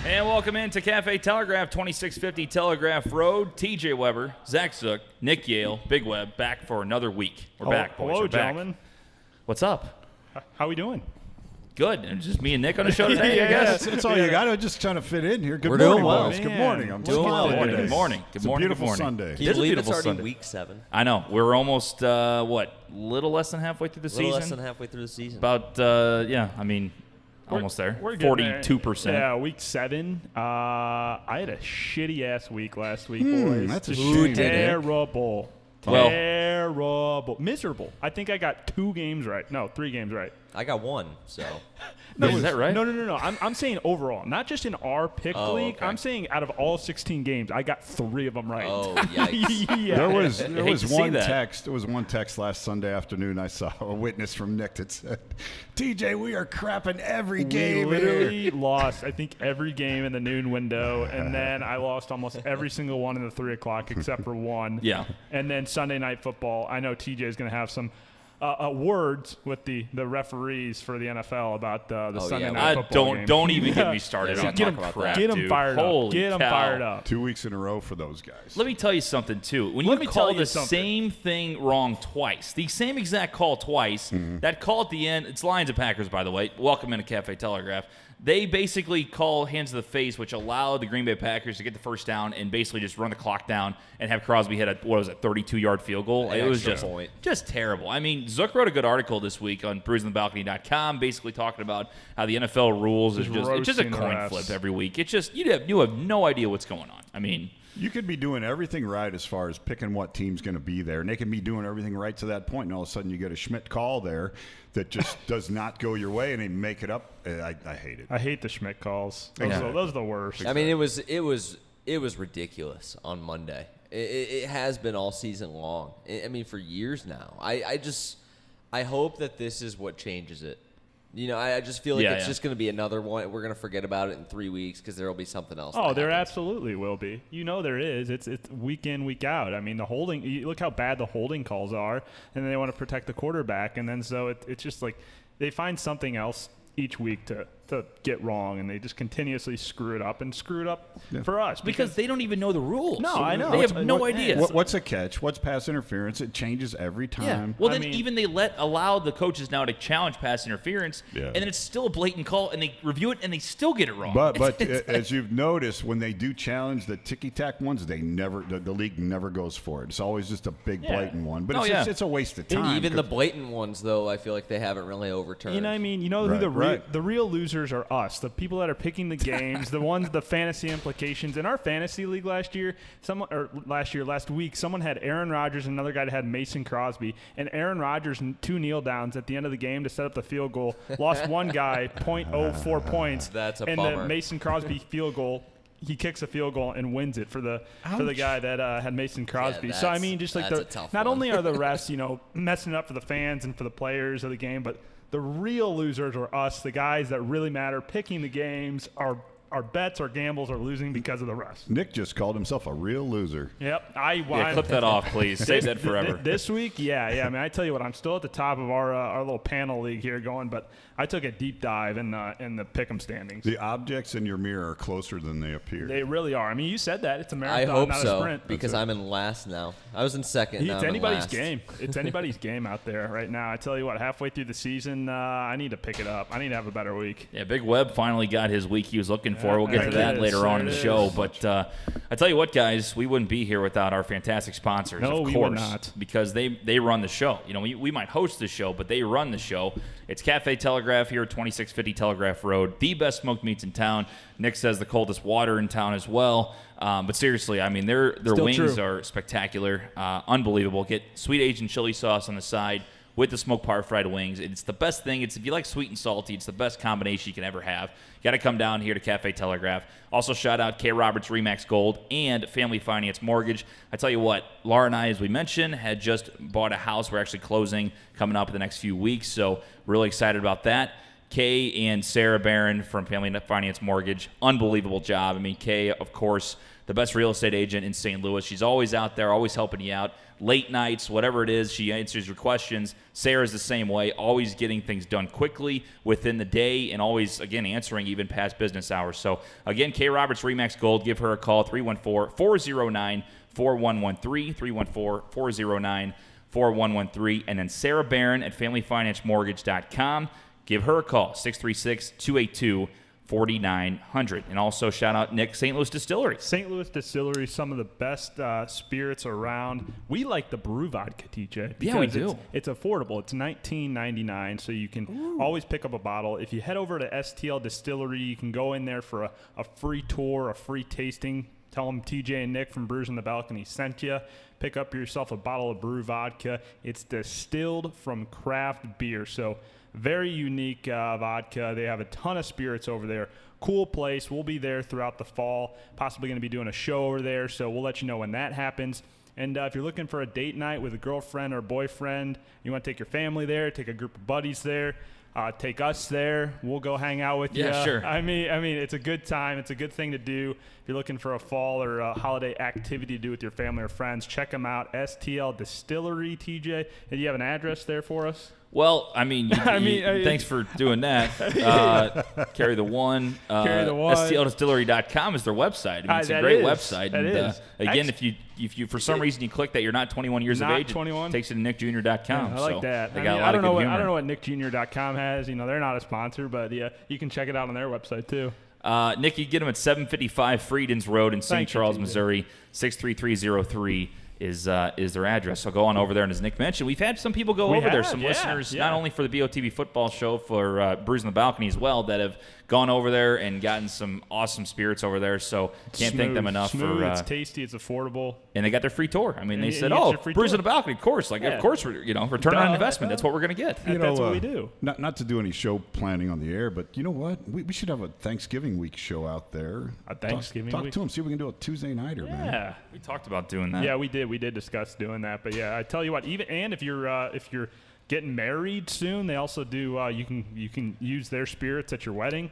And welcome into Cafe Telegraph, 2650 Telegraph Road. TJ Weber, Zach Zook, Nick Yale, Big Web, back for another week. We're back, boys. Hello, We're back. gentlemen. What's up? How we doing? Good. And just me and Nick on the show today, I guess. That's all you got. I'm just trying to fit in here. Good We're morning, doing well. boys. Good Man, morning. I'm doing well. Good today. morning. It's a beautiful Sunday. Can you It is a believe it's beautiful already Sunday. week 7? I know. We're almost, little less than halfway through the A little season? less than halfway through the season. About, almost there. We're getting 42%. there. Yeah, week 7. I had a shitty-ass week last week, boys. That's a Just shame. Terrible. Well- Terrible. Miserable. I think I got 2 games right. No, 3 games right. I got 1, so. Is that right? No. I'm saying overall, not just in our pick league. okay. I'm saying out of all 16 games, I got 3 of them right. Oh, yikes. Yeah. There was hate to see one that. text. There was one text last Sunday afternoon. I saw a witness from Nick that said, "TJ, we are crapping every We game literally here." lost, I think, every game in the noon window, and then I lost almost every single one in the 3 o'clock except for one. Yeah. And then Sunday Night Football, I know TJ is going to have some words with the referees for the NFL about the Sunday yeah. Night Football game. Don't even get me started Yeah, on get that 'em- crap, Get them dude. fired Holy up. Get them cow. fired up. 2 weeks in a row for those guys. Let me tell you something, too. When Let you me call tell you the something. same thing wrong twice, the same exact call twice, that call at the end, it's Lions and Packers, by the way. Welcome into Cafe Telegraph. They basically call hands to the face, which allowed the Green Bay Packers to get the first down and basically just run the clock down and have Crosby hit a, 32-yard field goal. It was Extra just point. terrible. I mean, Zook wrote a good article this week on BruisingTheBalcony.com basically talking about how the NFL rules is Just it's just a roasting the coin refs. flip every week. It's just, you have no idea what's going on. I mean, You could be doing everything right as far as picking what team's going to be there, and they can be doing everything right to that point, and all of a sudden you get a Schmidt call there that just does not go your way, and they make it up. I hate it. I hate the Schmidt calls. Those, Yeah. those are the worst. I mean, it was ridiculous on Monday. It has been all season long. I mean, for years now. I hope that this is what changes it. You know, I just feel like it's just going to be another one. We're going to forget about it in 3 weeks because there will be something else. Oh, that there happens. absolutely will be. You know there is. It's week in, week out. I mean, the holding. You look how bad the holding calls are, and then they want to protect the quarterback, and then so it's just like they find something else each week to get wrong, and they just continuously screw it up for us because they don't even know the rules. No, I know. They have no idea. What's a catch? What's pass interference? It changes every Yeah. time. Well, I then mean- even they allow the coaches now to challenge pass interference, Yeah. and then it's still a blatant call, and they review it, and they still get it wrong. But as you've noticed, when they do challenge the ticky-tack ones, they never the league never goes for it. It's always just a big Yeah. blatant one. But Oh, it's, yeah. it's a waste of time. Even the blatant ones, though, I feel like they haven't really overturned. You know what I mean? You know who Right. the real losers are us, the people that are picking the games, the fantasy implications. In our fantasy league last week, someone had Aaron Rodgers and another guy that had Mason Crosby, and Aaron Rodgers 2 kneel downs at the end of the game to set up the field goal. Lost one guy 0.04 points. That's a and bummer. the Mason Crosby field goal. He kicks a field goal and wins it for the guy that had Mason Crosby. So I that's- mean, just like that's a tough not one. only are the refs, messing it up for the fans and for the players of the game, but the real losers are us, the guys that really matter, picking the games. Our bets, our gambles are losing because of the refs. Nick just called himself a real loser. Yep, yeah, clip that off, please. Save that forever. This week, yeah. I mean, I tell you what, I'm still at the top of our little panel league here going, but I took a deep dive in the pick'em standings. The objects in your mirror are closer than they appear. They really are. I mean, you said that it's a I marathon, hope not a so, sprint. because I'm in last now. I was in second. Now It's I'm in anybody's last. game. It's anybody's game out there right now. I tell you what, halfway through the season, I need to pick it up. I need to have a better week. Yeah, Big Web finally got his week he was looking for. We'll get to there that it is. later on in There the it show. is. But I tell you what, guys, we wouldn't be here without our fantastic sponsors, No, of we course, would not. because they run the show. We might host the show, but they run the show. It's Cafe Telegraph here at 2650 Telegraph Road, the best smoked meats in town. Nick says the coldest water in town as well. But seriously, I mean, their Still wings true. are spectacular, unbelievable. Get sweet Asian chili sauce on the side with the smoked par fried wings. It's the best thing. If you like sweet and salty, it's the best combination you can ever have. You got to come down here to Cafe Telegraph. Also, shout out K. Roberts Remax Gold and Family Finance Mortgage. I tell you what, Laura and I, as we mentioned, had just bought a house. We're actually closing coming up in the next few weeks, so really excited about that. Kay and Sarah Barron from Family Finance Mortgage, unbelievable job. I mean, Kay, of course, the best real estate agent in St. Louis. She's always out there, always helping you out. Late nights, whatever it is, she answers your questions. Sarah's the same way, always getting things done quickly within the day and always, again, answering even past business hours. So, again, Kay Roberts, RE/MAX Gold. Give her a call, 314-409-4113, 314-409-4113. And then Sarah Barron at FamilyFinanceMortgage.com. Give her a call, 636-282-4900. And also shout out Nick, St. Louis Distillery. St. Louis Distillery, some of the best spirits around. We like the brew vodka, TJ. Yeah, we because do. It's affordable. It's $19.99, so you can always pick up a bottle. If you head over to STL Distillery, you can go in there for a free tour, a free tasting. Tell them TJ and Nick from Brews on the Balcony sent you. Pick up yourself a bottle of brew vodka. It's distilled from craft beer, so very unique vodka. They have a ton of spirits over there. Cool place. We'll be there throughout the fall. Possibly going to be doing a show over there, so we'll let you know when that happens. And if you're looking for a date night with a girlfriend or boyfriend, you want to take your family there, take a group of buddies there, take us there. We'll go hang out with you. Yeah, sure. I mean, it's a good time. It's a good thing to do. If you're looking for a fall or a holiday activity to do with your family or friends, check them out. STL Distillery, TJ. Do you have an address there for us? Well, I mean, thanks for doing that. Carry the one. Carry the one. STLdistillery.com is their website. I mean, it's a That great is. website. That And, is. again, if you for some reason you click that you're not 21 years of Not age, 21? it takes you to nickjr.com. I like so that. They I got mean, a lot of good humor. I don't know what nickjr.com has. You know, they're not a sponsor, but yeah, you can check it out on their website too. Nick, you get them at 755 Friedens Road in St. Thank you, Charles, TJ. Missouri. 63303 is their address. So go on over there. And as Nick mentioned, we've had some people go We over there, have, some yeah, listeners, yeah. not only for the BOTB football show, for Brews on the Balcony as well, that have gone over there and gotten some awesome spirits over there. So can't thank them enough Smooth, for. it's tasty, it's affordable. And they got their free tour. I mean, they And said, you get "Oh, your free Brews tour." on the Balcony, of course. Like, Yeah. of course, return on Duh. investment. That's what we're gonna get." That's what we do. Not to do any show planning on the air, but you know what? We should have a Thanksgiving week show out there. A Thanksgiving Talk week? to them. See if we can do a Tuesday nighter, man. Yeah. We talked about doing that. Yeah, we did. We did discuss doing that. But yeah, I tell you what, if you're getting married soon, they also do. You can use their spirits at your wedding.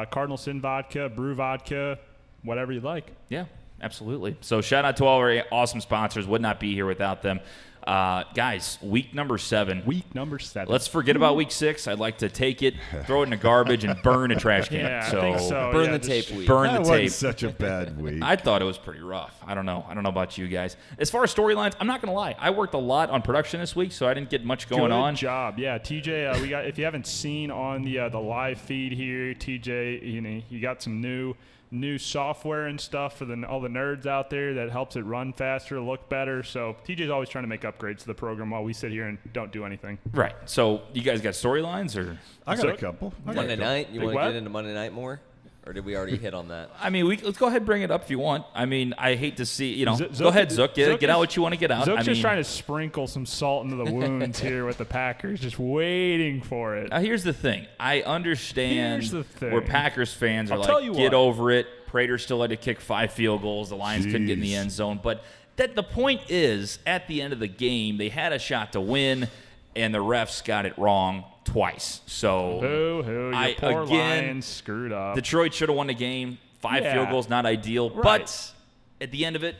Cardinal Sin vodka, brew vodka, whatever you like. Yeah, absolutely. So shout out to all our awesome sponsors. Would not be here without them. Guys, week number 7. Week number 7. Let's forget about week 6. I'd like to take it, throw it in the garbage, and burn a trash can. Yeah, so I think so. Burn Yeah, the just- tape week. burn That the wasn't tape. such a bad week. I thought it was pretty rough. I don't know about you guys. As far as storylines, I'm not going to lie. I worked a lot on production this week, so I didn't get much going Good on. job, yeah, TJ. We got. If you haven't seen on the live feed here, TJ, you got some new software and stuff for all the nerds out there that helps it run faster, look better. So TJ's always trying to make upgrades to the program while we sit here and don't do anything. Right. So you guys got storylines, or I got So- a couple. Monday night. You Big want to what? get into Monday night more, or did we already hit on that? I mean, let's go ahead and bring it up if you want. I mean, I hate to see Zook- go ahead, Zook. Get Zook out is- what you want to get out. Zook's I just mean, trying to sprinkle some salt into the wounds here with the Packers, just waiting for it. Now, here's the thing. I understand Here's the thing. where Packers fans are I'll tell like, you get what. over it. Prater still had to kick 5 field goals. The Lions couldn't get in the Jeez. end zone. But the point is, at the end of the game, they had a shot to win, and the refs got it wrong twice. So Boo-hoo, your poor again, Lions screwed up. Detroit should have won the game. 5 Yeah. field goals, not ideal. Right. But at the end of it,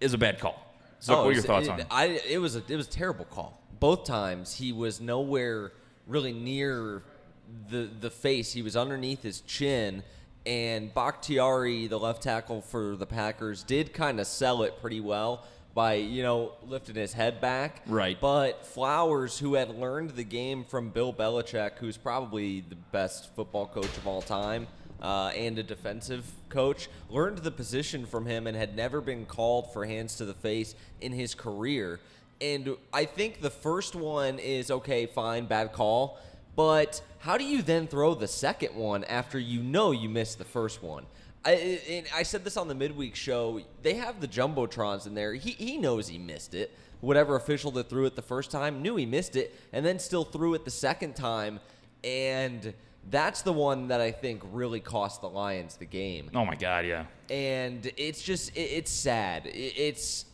is a bad call. Zook, what are your thoughts on it? It was a terrible call. Both times he was nowhere really near the face. He was underneath his chin, and Bakhtiari, the left tackle for the Packers, did kind of sell it pretty well by lifting his head back. Right. But Flowers, who had learned the game from Bill Belichick, who's probably the best football coach of all time, and a defensive coach, learned the position from him and had never been called for hands to the face in his career. And I think the first one is, okay, fine, bad call. But how do you then throw the second one after you missed the first one? I said this on the midweek show. They have the Jumbotrons in there. He knows he missed it. Whatever official that threw it the first time knew he missed it and then still threw it the second time. And that's the one that I think really cost the Lions the game. Oh, my God, yeah. And it's just it's sad. It's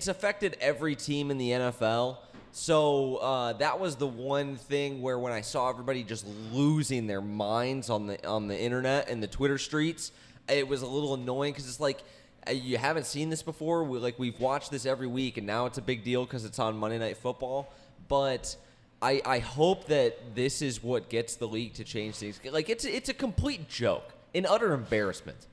affected every team in the NFL, So that was the one thing where when I saw everybody just losing their minds on the internet and the Twitter streets, it was a little annoying because it's like you haven't seen this before. We've watched this every week, and now it's a big deal because it's on Monday Night Football. But I hope that this is what gets the league to change things. Like it's a complete joke, an utter embarrassment.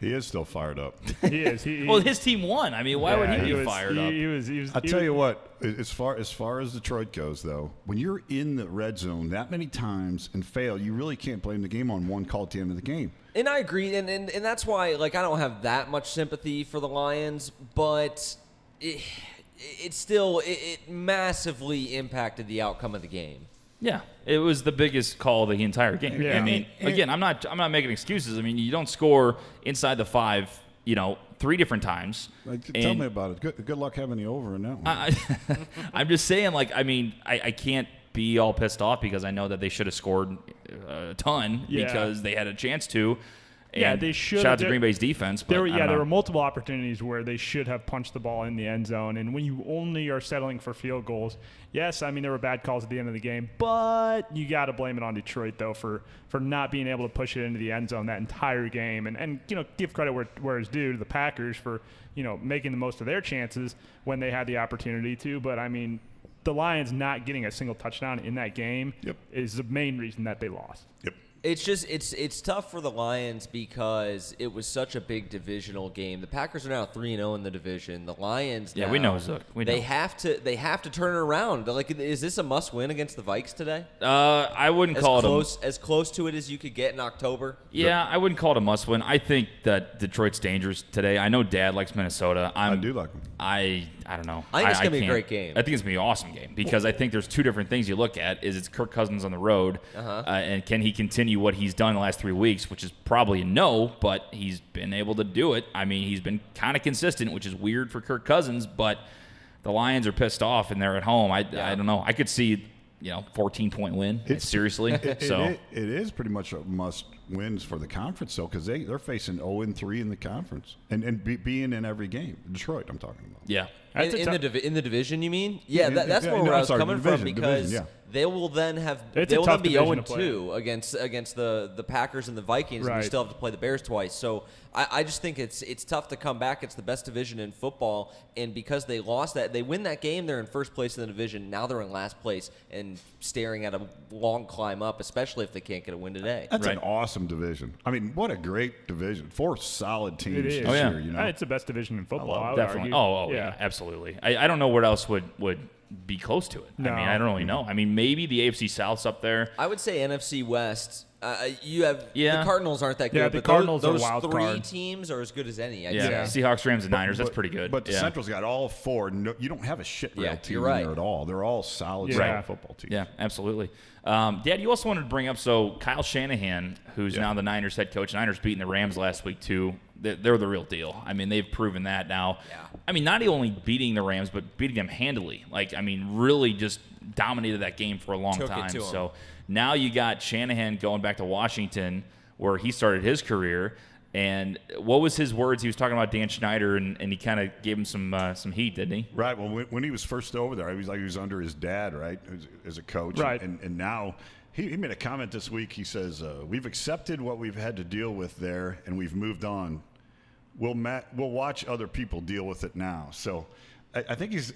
He is still fired up. He is. Well, his team won. I mean, why would he be fired up? He was. I'll tell you what, as far as Detroit goes, though, when you're in the red zone that many times and fail, you really can't blame the game on one call at the end of the game. And I agree, and that's why I don't have that much sympathy for the Lions, but it still massively impacted the outcome of the game. Yeah, it was the biggest call of the entire game. Yeah. I mean, again, I'm not making excuses. I mean, you don't score inside the 5, 3 different times. Tell me about it. Good luck having the over in that one. I'm just saying, I can't be all pissed off because I know that they should have scored a ton because they had a chance to. And they should. Shout out to Green Bay's defense. But There there were multiple opportunities where they should have punched the ball in the end zone. And when you only are settling for field goals, yes, I mean, there were bad calls at the end of the game, but you got to blame it on Detroit, though, for not being able to push it into the end zone that entire game. And give credit where it's due to the Packers for, making the most of their chances when they had the opportunity to. But, I mean, the Lions not getting a single touchdown in that game is the main reason that they lost. Yep. It's just it's tough for the Lions because it was such a big divisional game. The Packers are now 3-0 in the division. The Lions, Yeah, we know, Zook. We know. They have to turn it around. Like, is this a must-win against the Vikes today? I woun't call it as close to it as you could get in October. Yeah, I wouldn't call it a must-win. I think that Detroit's dangerous today. I know Dad likes Minnesota. I do like him. I don't know. I think it's going to be a can't- great game. I think it's going to be an awesome game because I think there's two different things you look at. Is it's Kirk Cousins on the road, and can he continue what he's done the last 3 weeks, which is probably a no, but he's been able to do it. I mean, he's been kind of consistent, which is weird for Kirk Cousins, but the Lions are pissed off and they're at home. I don't know. I could see 14-point win. Seriously. It is pretty much a must wins for the conference, though, because they're facing 0-3 in the conference and being in every game. Detroit, I'm talking about. Yeah. In the division, you mean? Yeah, that's where I was coming from because they will then be division to 0-2 against the Packers and the Vikings, and Right. we still have to play the Bears twice. So I just think it's tough to come back. It's the best division in football, and because they lost that, they win that game, they're in first place in the division. Now they're in last place and staring at a long climb up, especially if they can't get a win today. That's Right. an awesome division. I mean, what a great division. 4 solid teams It is. this Oh, yeah. year. It's the best division in football. I would Definitely. argue. Yeah, absolutely. I don't know what else would be close to it. No. I mean, I don't really know. I mean, maybe the AFC South's up there. I would say NFC West. You have Yeah. the Cardinals aren't that good. Yeah, the but Cardinals are those wild three card. teams are as good as any. I'd Yeah. say. Seahawks, Rams, and Niners. That's pretty good. But the yeah. Central's got all 4. No, you don't have a shit rail Yeah, team you're right. in there at all. They're all solid, Yeah. solid football teams. Yeah, absolutely. Dad, you also wanted to bring up, Kyle Shanahan, who's now the Niners head coach. Niners beating the Rams last week, too. They're the real deal. I mean, they've proven that now. Yeah. I mean, not only beating the Rams, but beating them handily. Really just dominated that game for a long Took it time. to 'em. So now you got Shanahan going back to Washington, where he started his career. And what was his words? He was talking about Dan Schneider, and he kind of gave him some heat, didn't he? Right. Well, when he was first over there, he was under his dad, right, as a coach. Right. And now he made a comment this week. He says, "We've accepted what we've had to deal with there, and we've moved on. We'll watch other people deal with it now." So I think he's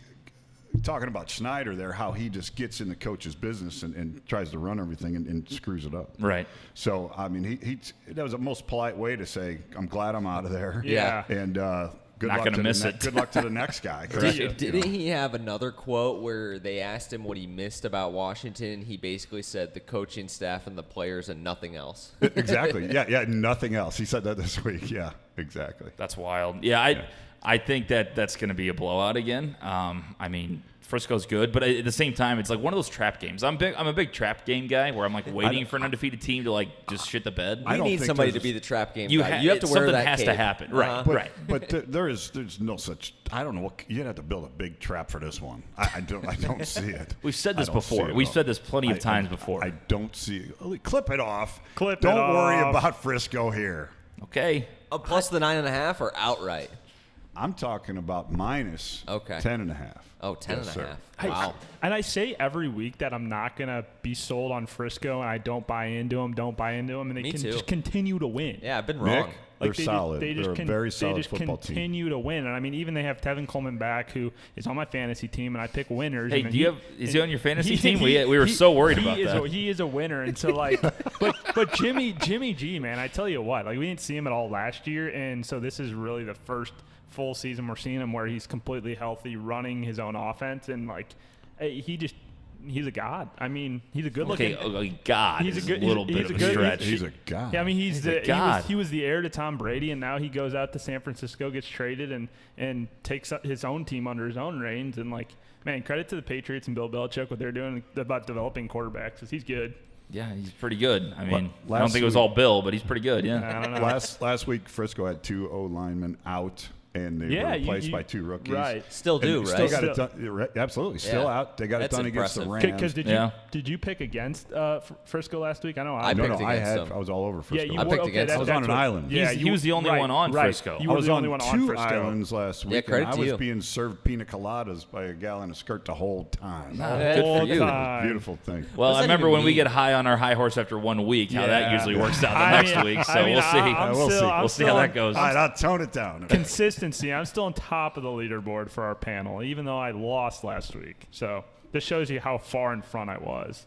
talking about Schneider there, how he just gets in the coach's business and tries to run everything and screws it up. Right. So, I mean, that was the most polite way to say, "I'm glad I'm out of there." Yeah. And good Not luck gonna to miss the it. good luck to the next guy. Didn't he have another quote where they asked him what he missed about Washington? He basically said the coaching staff and the players and nothing else. Exactly. Yeah, nothing else. He said that this week. Yeah, exactly. That's wild. Yeah, I think that's going to be a blowout again. I mean, Frisco's good, but at the same time, it's like one of those trap games. I'm a big trap game guy where I'm waiting for an undefeated team to just shit the bed. I We don't need think somebody to there's- be the trap game You guy. ha- You have to wear something that has to cape. happen. Right. But, Right. but there's no such. I don't know what you'd have to build a big trap for this one. I don't see it. We've said this I don't see before. it We've at all. said this plenty of times before. I don't see. Clip it off. Clip don't it worry off. about Frisco here. Okay. Plus the 9.5 or outright? I'm talking about minus Okay. 10.5. Oh, 10 Yes, and sir. a half. Wow. And I say every week that I'm not going to be sold on Frisco, and I don't buy into them, and they Me can too. just continue to win. Yeah, I've been Nick, wrong. they're solid. They just They're a very solid they just football team. continue to win. And I mean, even they have Tevin Coleman back, who is on my fantasy team, and I pick winners. Hey, and is he on your fantasy team? We were so worried about that. He is a winner, and so like, but Jimmy G, man, I tell you what, like we didn't see him at all last year, and so this is really the first full season we're seeing him where he's completely healthy, running his own offense, and like he's a god. I mean, he's a good looking. Okay, God, He's a is good- a little he's bit a of a good- stretch. He's a guy. Yeah, I mean god. he was the heir to Tom Brady, and now he goes out to San Francisco, gets traded, and takes up his own team under his own reins. And like, man, credit to the Patriots and Bill Belichick what they're doing about developing quarterbacks, 'cause he's good. Yeah, he's pretty good. I mean, I last don't think it was week- all Bill, but he's pretty good. Yeah. I don't know. Last week, Frisco had 2 O linemen out, and they Yeah, were you- replaced you- by 2 rookies. right. Still And do, they right? Still got it Still- done. Right, absolutely, still Yeah. out. They got That's it done against the impressive. Rams. Because Yeah. did you pick against Frisco last week? I know I no, picked no, I against had. them. I was all over Frisco. Yeah, you I were, picked okay, against that's, I was that's on an what- island. Yeah, He was the only right, one on right. Frisco. You I were was the on only one 2 on Frisco. islands last week, credit and I to was you. being served pina coladas by a gal in a skirt the whole time. Good for Whole you. time. Beautiful thing. Well, What does I that remember even when we mean? get high on our high horse after 1 week, how that Yeah. usually works out the I next mean- week. So I mean, we'll see. I'm We'll still- see. I'm We'll see how still that on goes. All right, I'll tone it down. Consistency. I'm still on top of the leaderboard for our panel, even though I lost last week. So this shows you how far in front I was.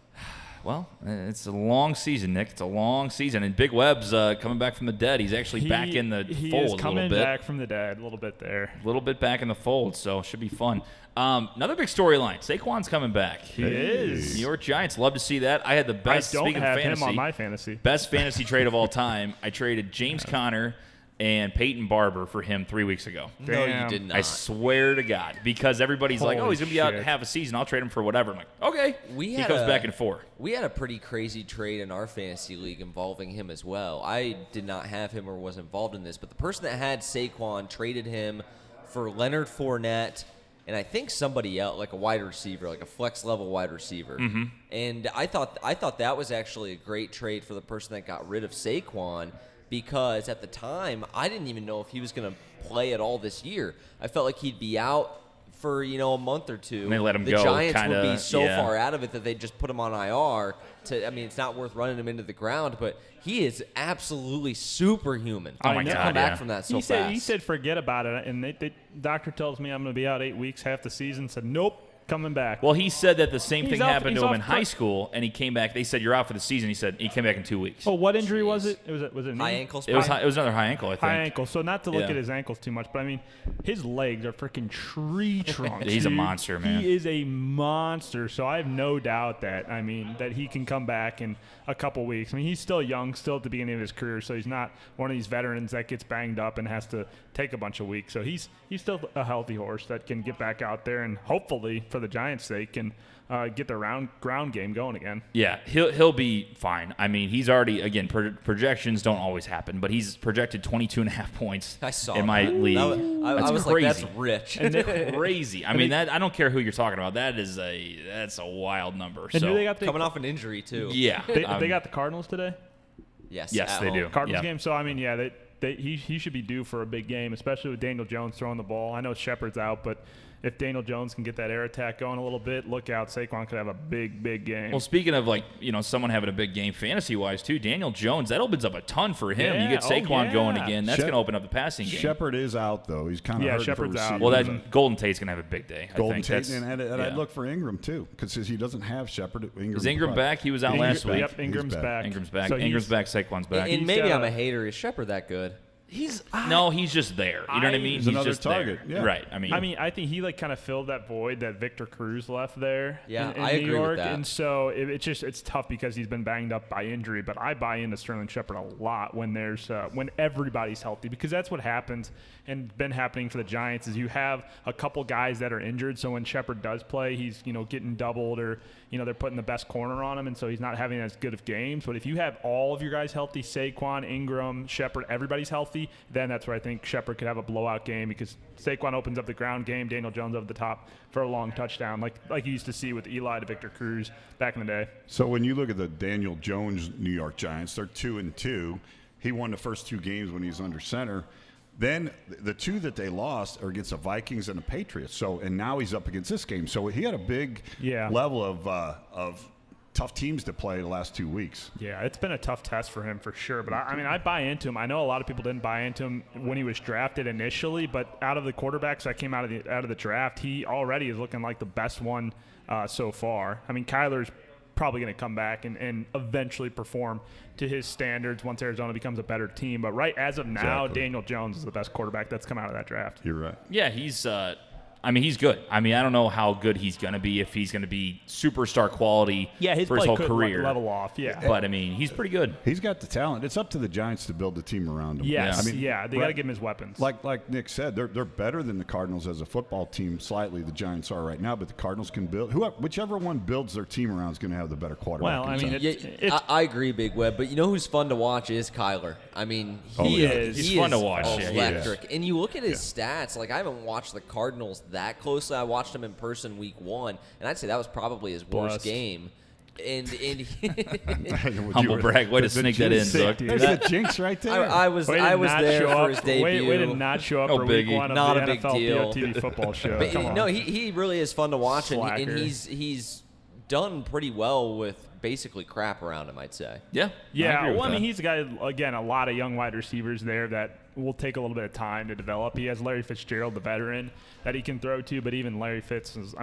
Well, it's a long season, Nick. It's a long season, and Big Webb's coming back from the dead. He's actually back in the he fold is a little coming bit. back from the dead a little bit there. A little bit back in the fold, so it should be fun. Another big storyline. Saquon's coming back. He is. New York Giants, love to see that. I had the best. I don't speaking have of fantasy, him on my fantasy. best fantasy trade of all time. I traded James Conner and Peyton Barber for him 3 weeks ago. No, you Damn. did not. I swear to God, because everybody's like, Holy "Oh, he's gonna be out shit. half a season. I'll trade him for whatever." I'm like, "Okay." We He had comes a- back in 4. We had a pretty crazy trade in our fantasy league involving him as well. I did not have him or was involved in this, but the person that had Saquon traded him for Leonard Fournette and I think somebody else, like a wide receiver, like a flex level wide receiver. Mm-hmm. And I thought that was actually a great trade for the person that got rid of Saquon, because at the time I didn't even know if he was going to play at all this year. I felt like he'd be out for a month or two. And they let him the go, Giants would kinda, be so yeah. far out of it that they just put him on IR. It's not worth running him into the ground, but he is absolutely superhuman. Oh my to God, come back yeah. from that so he said, fast. forget about it. And the doctor tells me I'm going to be out 8 weeks, half the season. Said, nope, coming back. Well, he said that the same He's thing off- happened he's to him off in for- high school, and he came back. They said, "You're out for the season." He said he came back in 2 weeks. Oh, what injury Jeez. was it? Was it a knee? High ankle It was sprain? it was another high ankle, I think. High ankle. So not to look Yeah. at his ankles too much, but I mean, his legs are freaking tree trunks. He's a dude. monster, man. He is a monster. So I have no doubt that that he can come back in a couple weeks. I mean, he's still young, still at the beginning of his career, so he's not one of these veterans that gets banged up and has to take a bunch of weeks. So he's still a healthy horse that can get back out there and hopefully, for the Giants' sake, can get the ground game going again. Yeah, he'll be fine. I mean, he's already, again, projections don't always happen, but he's projected 22.5 points I saw in my that. league. I That's was crazy. like, that's rich. Crazy. I mean, that I don't care who you're talking about. That's a wild number. And so who they got the Coming off an injury, too. yeah, they got the Cardinals today? Yes, Yes, at they home. do. Cardinals Yeah. game. So I mean, yeah, he should be due for a big game, especially with Daniel Jones throwing the ball. I know Shepard's out, but if Daniel Jones can get that air attack going a little bit, look out. Saquon could have a big game. Well, speaking of someone having a big game fantasy wise too, Daniel Jones, that opens up a ton for him. Yeah. You get Oh, Saquon yeah. going again. That's Shep- going to open up the passing game. Shepard is out though. He's kind of Yeah, hurt Shepard's for out. receiving. Well, that Golden Tate's going to have a big day. Golden I think. Tate, That's- and I'd yeah. look for Ingram too, because he doesn't have Shepard. Is Ingram back? He was out last week. Yep, Ingram's He's back. Ingram's back. So Ingram's back. Saquon's back. And He's maybe got I'm a- a hater. Is Shepard that good? He's just there. You know what I mean? He's another just target, there. yeah. Right. I mean, I think he kind of filled that void that Victor Cruz left there. Yeah, in I New agree with York. that. And so it's tough because he's been banged up by injury. But I buy into Sterling Shepard a lot when when everybody's healthy, because that's what happens and been happening for the Giants is you have a couple guys that are injured. So when Shepard does play, he's getting doubled, or they're putting the best corner on him, and so he's not having as good of games. But if you have all of your guys healthy, Saquon, Ingram, Shepard, everybody's healthy, then that's where I think Shepard could have a blowout game, because Saquon opens up the ground game, Daniel Jones over the top for a long touchdown, like you used to see with Eli to Victor Cruz back in the day. So when you look at the Daniel Jones New York Giants, they're 2-2. He won the first 2 games when he was under center. Then the two that they lost are against the Vikings and the Patriots. So, and now he's up against this game. So he had a big level of tough teams to play the last 2 weeks. Yeah, it's been a tough test for him for sure. But I mean, I buy into him. I know a lot of people didn't buy into him when he was drafted initially, but out of the quarterbacks that came out of the draft, he already is looking like the best one so far. I mean, Kyler's probably going to come back and eventually perform to his standards once Arizona becomes a better team. But right as of now, Daniel Jones is the best quarterback that's come out of that draft. You're right. Yeah, he's good. I mean, I don't know how good he's going to be, if he's going to be superstar quality for his whole career. Level off, yeah. But, I mean, he's pretty good. He's got the talent. It's up to the Giants to build the team around him. Yes, I mean, they got to give him his weapons. Like Nick said, they're better than the Cardinals as a football team. Slightly, the Giants are right now, but the Cardinals can build. Whichever one builds their team around is going to have the better quarterback. Well, I mean, I agree, Big Web. But you know who's fun to watch is Kyler. I mean, He's fun to watch. Electric. And you look at his stats. Like, I haven't watched the Cardinals that closely. I watched him in person week 1, and I'd say that was probably his worst game. And humble brag, way to sneak that in, Zook. There's the jinx right there. I was there for his debut. Way to not show up for week 1 of not the a big NFL deal. TV football show. But Come on. no, he really is fun to watch, and Slacker. he's done pretty well with basically crap around him, I'd say. Yeah. Well, I mean, he's a guy, again, a lot of young wide receivers there that will take a little bit of time to develop. He has Larry Fitzgerald, the veteran, that he can throw to, but even Larry Fitz is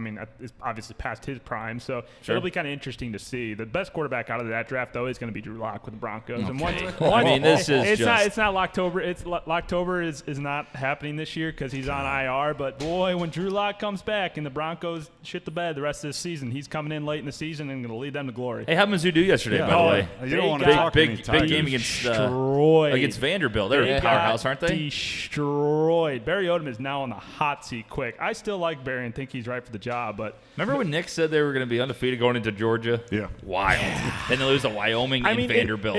obviously past his prime, so it'll be kind of interesting to see. The best quarterback out of that draft, though, is going to be Drew Lock with the Broncos. Okay. And I mean, this is it's not Locktober. Locktober is not happening this year because he's on IR. But boy, when Drew Lock comes back and the Broncos shit the bed the rest of the season, he's coming in late in the season and going to lead them to glory. Hey, how did Mizzou do yesterday, by the way? You don't want to talk Big game against Vanderbilt. They're a powerhouse, aren't they? Destroyed. Barry Odom is now on the hot seat quick. I still like Barry and think he's right for the job, but remember when Nick said they were going to be undefeated going into Georgia? Yeah. Wild. Then they lose to Wyoming and Vanderbilt.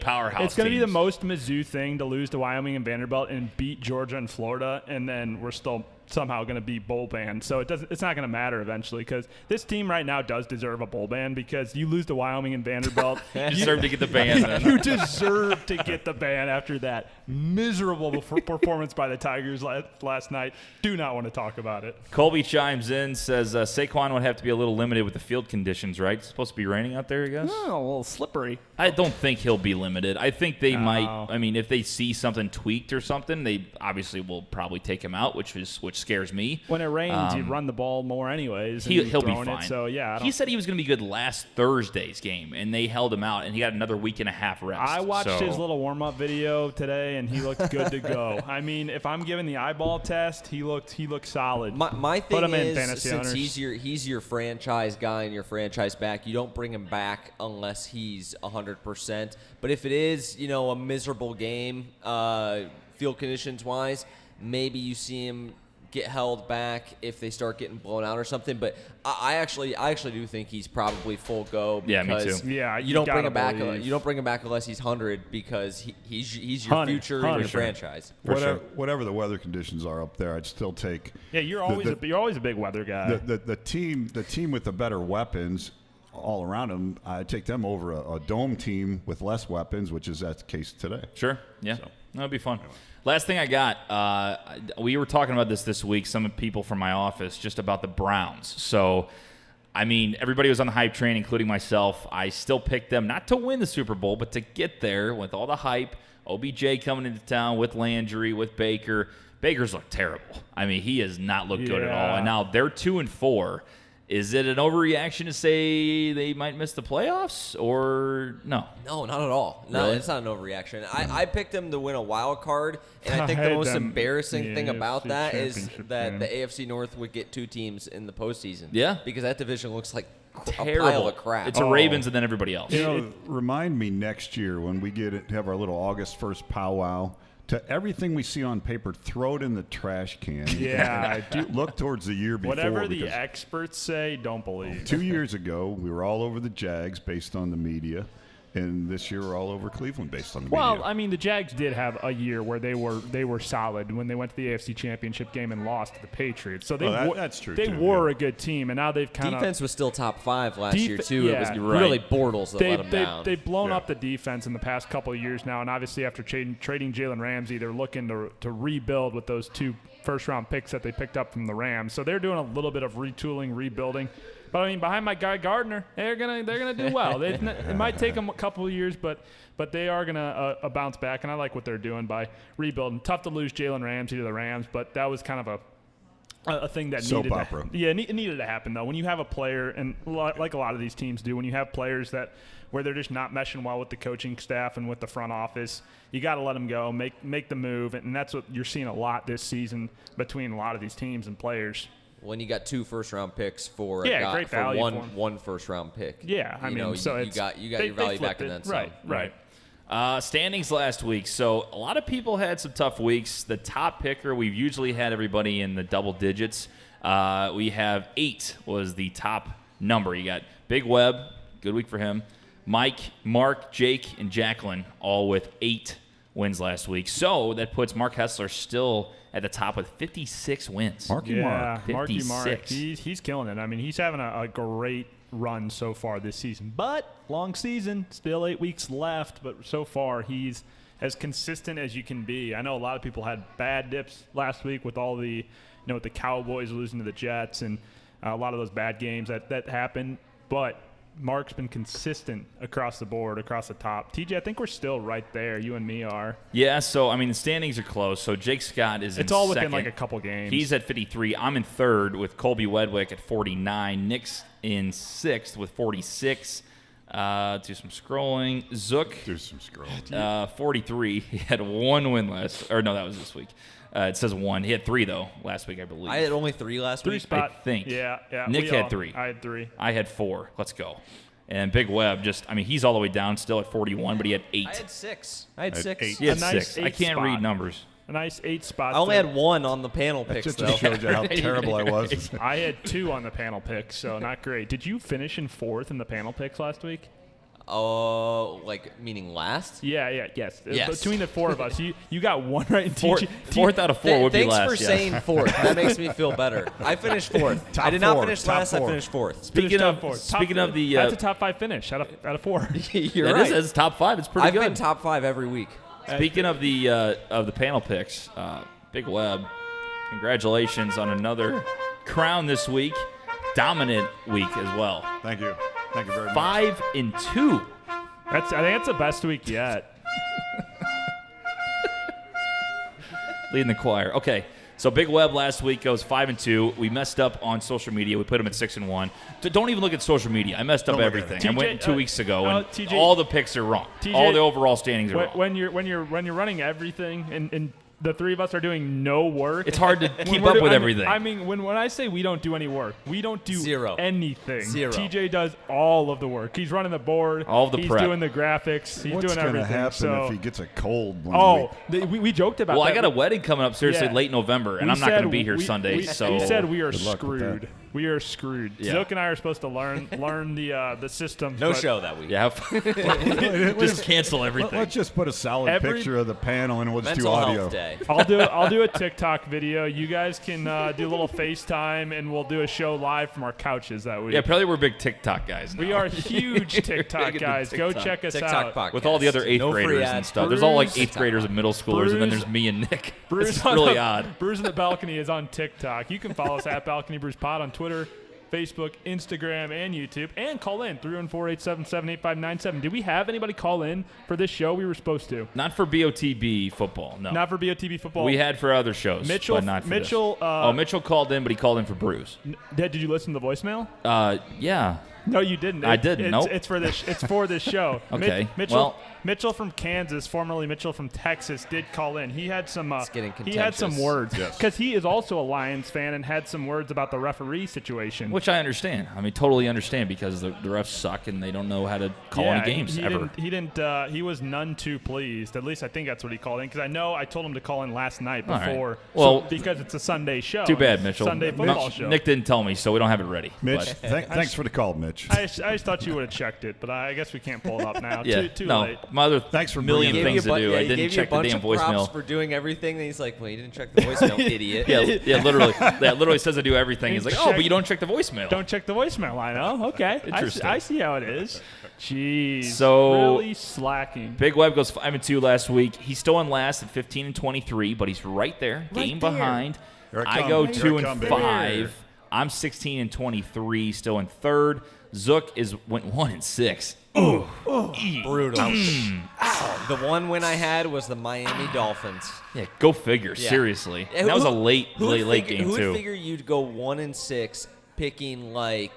Powerhouse. It's going to be the teams. most Mizzou thing to lose to Wyoming and Vanderbilt and beat Georgia and Florida, and then we're still somehow going to be bowl banned. So it's not going to matter eventually because this team right now does deserve a bowl ban because you lose to Wyoming and Vanderbilt. You deserve to get the ban. Then. You deserve to get the ban after that miserable performance by the Tigers last night. Do not want to talk about it. Colby chimes in, says Saquon would have to be a little limited with the field conditions, right? It's supposed to be raining out there, I guess? Oh, a little slippery. I don't think he'll be limited. I think they might. I mean, if they see something tweaked or something, they obviously will probably take him out, which scares me. When it rains, you run the ball more anyways. And He'll be fine. It, so yeah, he said he was going to be good last Thursday's game, and they held him out, and he got another week and a half rest. I watched his little warm-up video today, and he looked good to go. I mean, if I'm giving the eyeball test, he looked solid. My thing Put him in, is, fantasy since owners. he's your franchise guy and your franchise back, you don't bring him back unless he's 100%. But if it is, a miserable game, field conditions wise, maybe you see him get held back if they start getting blown out or something. But I actually do think he's probably full go. Yeah, me because too. Yeah, you don't bring him back. believe. You don't bring him back unless he's 100 because he's your future in your franchise. Whatever the weather conditions are up there, I'd still take. Yeah, you're always a big weather guy. The team with the better weapons all around them, I take them over a dome team with less weapons, which is the case today. Sure. Yeah. That'd be fun. Last thing I got, we were talking about this week, some people from my office, just about the Browns. So, I mean, everybody was on the hype train, including myself. I still picked them not to win the Super Bowl, but to get there with all the hype. OBJ coming into town with Landry, with Baker. Baker's looked terrible. I mean, he has not looked good at all. And now they're 2-4. Is it an overreaction to say they might miss the playoffs, or no? No, not at all. No, Really? it's not an overreaction. I picked them to win a wild card, and I think the most embarrassing thing about that is that the AFC North would get 2 teams in the postseason. Yeah. Because that division looks like a Terrible. pile of crap. It's a Ravens and then everybody else. Remind me next year when we have our little August 1st powwow. To everything we see on paper, throw it in the trash can. Yeah, look towards the year before. Whatever the experts say, don't believe. 2 years ago, we were all over the Jags based on the media. and this year we're all over Cleveland based on the Well, media. I mean, the Jags did have a year where they were solid when they went to the AFC Championship game and lost to the Patriots. So they that's true, They too, were yeah. a good team, and now they've kind of Defense was still top 5 last year too. It was yeah. really Bortles that let them down. They've blown Yeah. up the defense in the past couple of years now, and obviously after trading Jalen Ramsey, they're looking to rebuild with those 2 first-round picks that they picked up from the Rams. So they're doing a little bit of retooling, rebuilding. But I mean, behind my guy Gardner, they're gonna do well. It might take them a couple of years, but they are gonna bounce back, and I like what they're doing by rebuilding. Tough to lose Jalen Ramsey to the Rams, but that was kind of a thing that Soap needed opera. it needed to happen though. When you have a player, and like a lot of these teams do, when you have players where they're just not meshing well with the coaching staff and with the front office, you got to let them go, make the move, and that's what you're seeing a lot this season between a lot of these teams and players. When you got 2 first-round picks for Yeah, a guy, great for value one for 'em. one first-round pick. Yeah, I mean, so you it's got they your value back flipped and it. then some. Right. Standings last week. So a lot of people had some tough weeks. The top picker, we've usually had everybody in the double digits. We have 8 was the top number. You got Big Webb, good week for him. Mike, Mark, Jake, and Jacqueline all with 8 wins last week. So that puts Mark Hessler still at the top with 56 wins. Marky Yeah, Mark. Marky Mark. 56. He's killing it. I mean, he's having a great run so far this season. But long season, still 8 weeks left. But so far, he's as consistent as you can be. I know a lot of people had bad dips last week with all the, with the Cowboys losing to the Jets and a lot of those bad games that happened. But Mark's been consistent across the board, across the top. TJ, I think we're still right there. You and me are. Yeah, so, I mean, the standings are close. So Jake Scott is in It's all within second. like a couple games. He's at 53. I'm in third with Colby Wedwick at 49. Nick's in sixth with 46. Do some scrolling. Zook, Do some scrolling. 43. He had 1 win last. Or no, that was this week. It says 1. He had 3 though last week, I believe. I had only 3 last 3 week. spot. I think. Yeah. Nick we had all- 3. I had 3. I had 4. Let's go. And Big Webb he's all the way down still at 41, but he had 8. I had 6. I had I had 6. 8. He had a nice 6. I 8 can't spot. read numbers. A nice 8 spot. I only there. had 1 on the panel picks Just though. shows you how terrible I was. I had 2 on the panel picks, so not great. Did you finish in 4th in the panel picks last week? Oh, like meaning last? Yes. Yes. Between the 4 of us, you got 1 right in Fourth, TJ. fourth out of 4 would be Thanks last. for yes. saying 4th. That makes me feel better. I finished 4th. Top I did not 4, finish top last. 4. I finished 4th. Speaking Finished of top 4. speaking of the That's a top 5 finish out of 4. You're that right. is as top 5. It's pretty I've good. been top 5 every week. Speaking of the panel picks, Big Webb, congratulations on another crown this week. Dominant week as well. Thank you. Thank you very much. 5 and 2. I think that's the best week yet. Leading the choir. Okay, so Big Webb last week goes 5 and 2. We messed up on social media. We put him at 6 and 1. Don't even look at social media. I messed up Don't look at everything. it. I went TJ, 2 weeks ago, and TJ all the picks are wrong. TJ all the overall standings are wrong. When you're running everything and the 3 of us are doing no work. It's hard to When keep we're up do- with I mean- everything. I mean, when I say we don't do any work, we don't do 0. anything. 0. TJ does all of the work. He's running the board. All of the he's prep. doing the graphics. He's What's doing going to everything. happen so, if he gets a cold one week? we joked about well, that. I got a wedding coming up seriously Yeah. late November, and We I'm not going to said be here we- Sunday. we so said we are Good luck with screwed. that. We are screwed. Yeah. Zook and I are supposed to learn the systems. No but show that week. yeah, just cancel everything. Let's just put a solid Every- picture of the panel and we'll just do Mental audio. health day. I'll do a TikTok video. You guys can do a little FaceTime, and we'll do a show live from our couches that week. yeah, probably we're big TikTok guys. We now. are huge TikTok Big into guys. Go TikTok. check us TikTok out. podcast. with all the other 8th No free graders and ads. stuff. There's all like Bruce- 8th graders and middle schoolers, and then Bruce- there's me and Nick. Bruce It's on really the- odd. Bruce in the Balcony is on TikTok. You can follow us at Balcony Bruce Pod on Twitter, Facebook, Instagram, and YouTube. And call in 314-877-8597. Did we have anybody call in for this show? We were supposed to. Not for BOTB football, no. Not for BOTB football. we had for other shows, Mitchell- but not for Mitchell, this. Mitchell called in, but he called in for Bruce. Did you listen to the voicemail? Yeah. No, you didn't. I didn't, It's, nope. it's for this. It's for this show. Okay, Mitchell. well- Mitchell from Kansas, formerly Mitchell from Texas, did call in. He had some. getting he had some contentious. words Yes. because he is also a Lions fan and had some words about the referee situation. Which I understand. I mean, totally understand because the refs suck and they don't know how to call any games he ever. Didn't. He was none too pleased. At least I think that's what he called in because I told him to call in last night All right. before. Well, because it's a Sunday show. Too bad, It's a Mitchell. Sunday football show. Nick didn't tell me, so we don't have it ready. Mitch, But- thanks for the call, Mitch. Mitch. I just thought you would have checked it, but I guess we can't pull it up now. Yeah, Too no. late. My other Thanks for million bringing it things to do. I he didn't gave you check a the bunch damn of props voicemail. for doing everything. And he's like, well, you didn't check the voicemail, idiot. Yeah, literally. That literally says I do everything. He's like, oh, Check- but you don't check the voicemail. Don't check the voicemail line. Oh, okay. Interesting. I see how it is. Jeez. So- really slacking. Big Web goes 5-2 last week. He's still on last at 15-23, but he's right there, game there. behind. Here it I come. go Here it 2-5. come, baby. I'm 16-23, still in third. Zook went 1-6. Brutal. The one win I had was the Miami Dolphins. Yeah, go figure. Yeah. Seriously, Yeah, that was a who- late who would game Who too. would figure you'd go 1-6 picking like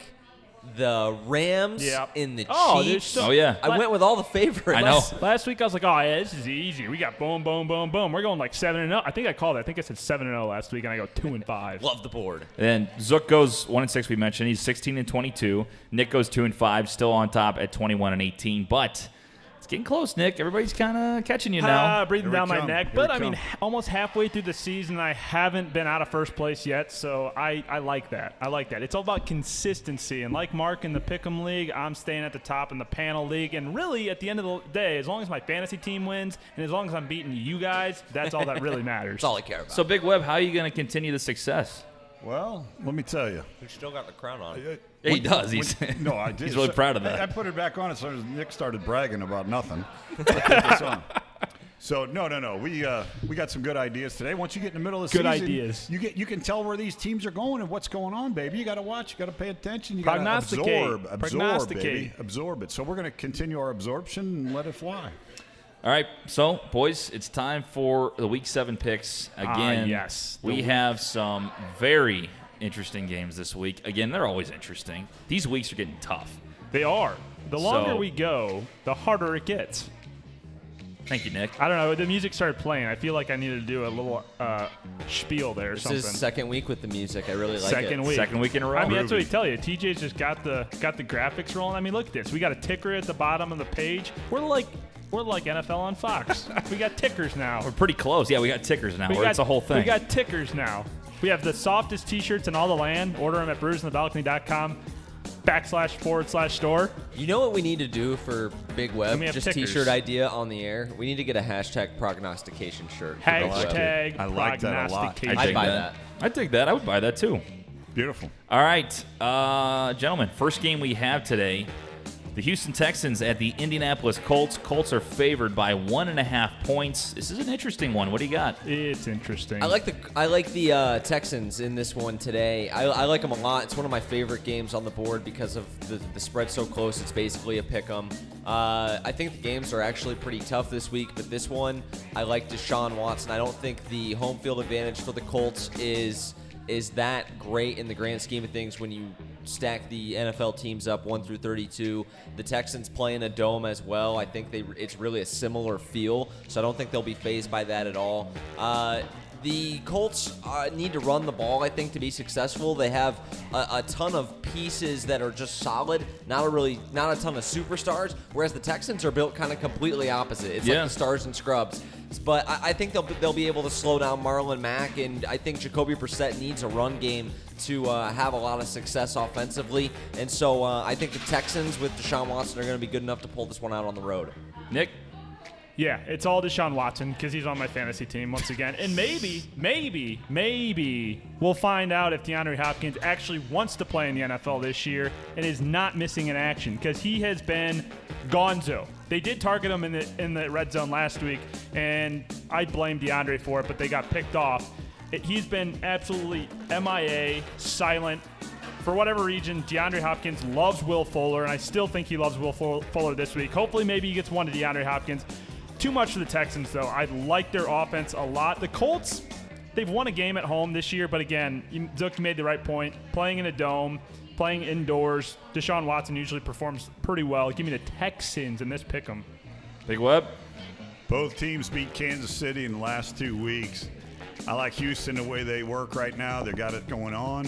the Rams Yep. in the Oh, there's Chiefs? so- Oh yeah, I went with all the favorites. I know. Last week I was like, oh, yeah, this is easy. We got boom, boom, boom, boom. We're going like 7-0. I think I called it. I think I said 7-0 last week, and I go 2-5. Love the board. And Zook goes 1-6. We mentioned he's 16-22. Nick goes 2-5, still on top at 21-18. But it's getting close, Nick. Everybody's kind of catching you now. Breathing Here we down my come. neck. Here But we I mean, come. almost halfway through the season, I haven't been out of first place yet. So I like that. I like that. It's all about consistency. And like Mark in the Pick'em League, I'm staying at the top in the Panel League. And really, at the end of the day, as long as my fantasy team wins and as long as I'm beating you guys, that's all that really matters. That's all I care about. So Big Web, how are you going to continue the success? Well, let me tell you. we still got the crown on. Yeah, he does. He's No, I did. He's really proud of that. I put it back on as soon as Nick started bragging about nothing. I put this on. So no. We got some good ideas today. Once you get in the middle of the Good season, ideas. you can tell where these teams are going and what's going on, baby. You got to watch. You got to pay attention. You got to Prognosticate. absorb, Prognosticate. baby, absorb it. So we're going to continue our absorption and let it fly. All right, so boys, it's time for the Week 7 picks again. Yes. we have some very interesting games this week. Again, they're always interesting. These weeks are getting tough. They are. The longer So- we go, the harder it gets. Thank you, Nick. I don't know. The music started playing. I feel like I needed to do a little spiel there or This something. is second week with the music. I really like Second it. week. Second week in a row. I mean, that's what we tell you. TJ's just got the graphics rolling. I mean, look at this. We got a ticker at the bottom of the page. We're like NFL on Fox. We got tickers now. We're pretty close. Yeah, we got tickers now. It's a whole thing. We got tickers now. We have the softest T-shirts in all the land. Order them at brewersinthebalcony.com//store. You know what we need to do for Big Web? And we have Just tickers. T-shirt idea on the air. We need to get a hashtag prognostication shirt. for Big Web. Hashtag I like that a lot. prognostication. I'd buy that. I dig that. I would buy that too. Beautiful. All right, gentlemen, first game we have today, the Houston Texans at the Indianapolis Colts. Colts are favored by 1.5 points. This is an interesting one. What do you got? It's interesting. I like the Texans in this one today. I like them a lot. It's one of my favorite games on the board because of the spread so close. It's basically a pick 'em. I think the games are actually pretty tough this week, but this one I like Deshaun Watson. I don't think the home field advantage for the Colts is that great in the grand scheme of things when you stack the NFL teams up 1 through 32. The Texans play in a dome as well. I think it's really a similar feel, so I don't think they'll be fazed by that at all. The Colts need to run the ball, I think, to be successful. They have a ton of pieces that are just solid, not a ton of superstars, whereas the Texans are built kind of completely opposite. It's like the stars and scrubs. But I think they'll be able to slow down Marlon Mack, and I think Jacoby Brissett needs a run game to have a lot of success offensively. And so I think the Texans with Deshaun Watson are going to be good enough to pull this one out on the road. Nick? Yeah, it's all Deshaun Watson because he's on my fantasy team once again. And maybe we'll find out if DeAndre Hopkins actually wants to play in the NFL this year and is not missing in action because he has been gonzo. They did target him in the red zone last week, and I blame DeAndre for it, but they got picked off. He's been absolutely MIA, silent. For whatever reason, DeAndre Hopkins loves Will Fuller, and I still think he loves Will Fuller this week. Hopefully, maybe he gets one to DeAndre Hopkins. Too much for the Texans, though. I like their offense a lot. The Colts, they've won a game at home this year, but again, Zook made the right point. Playing in a dome, playing indoors, Deshaun Watson usually performs pretty well. Give me the Texans in this pick'em. Big Web? Both teams beat Kansas City in the last 2 weeks. I like Houston the way they work right now. They got it going on.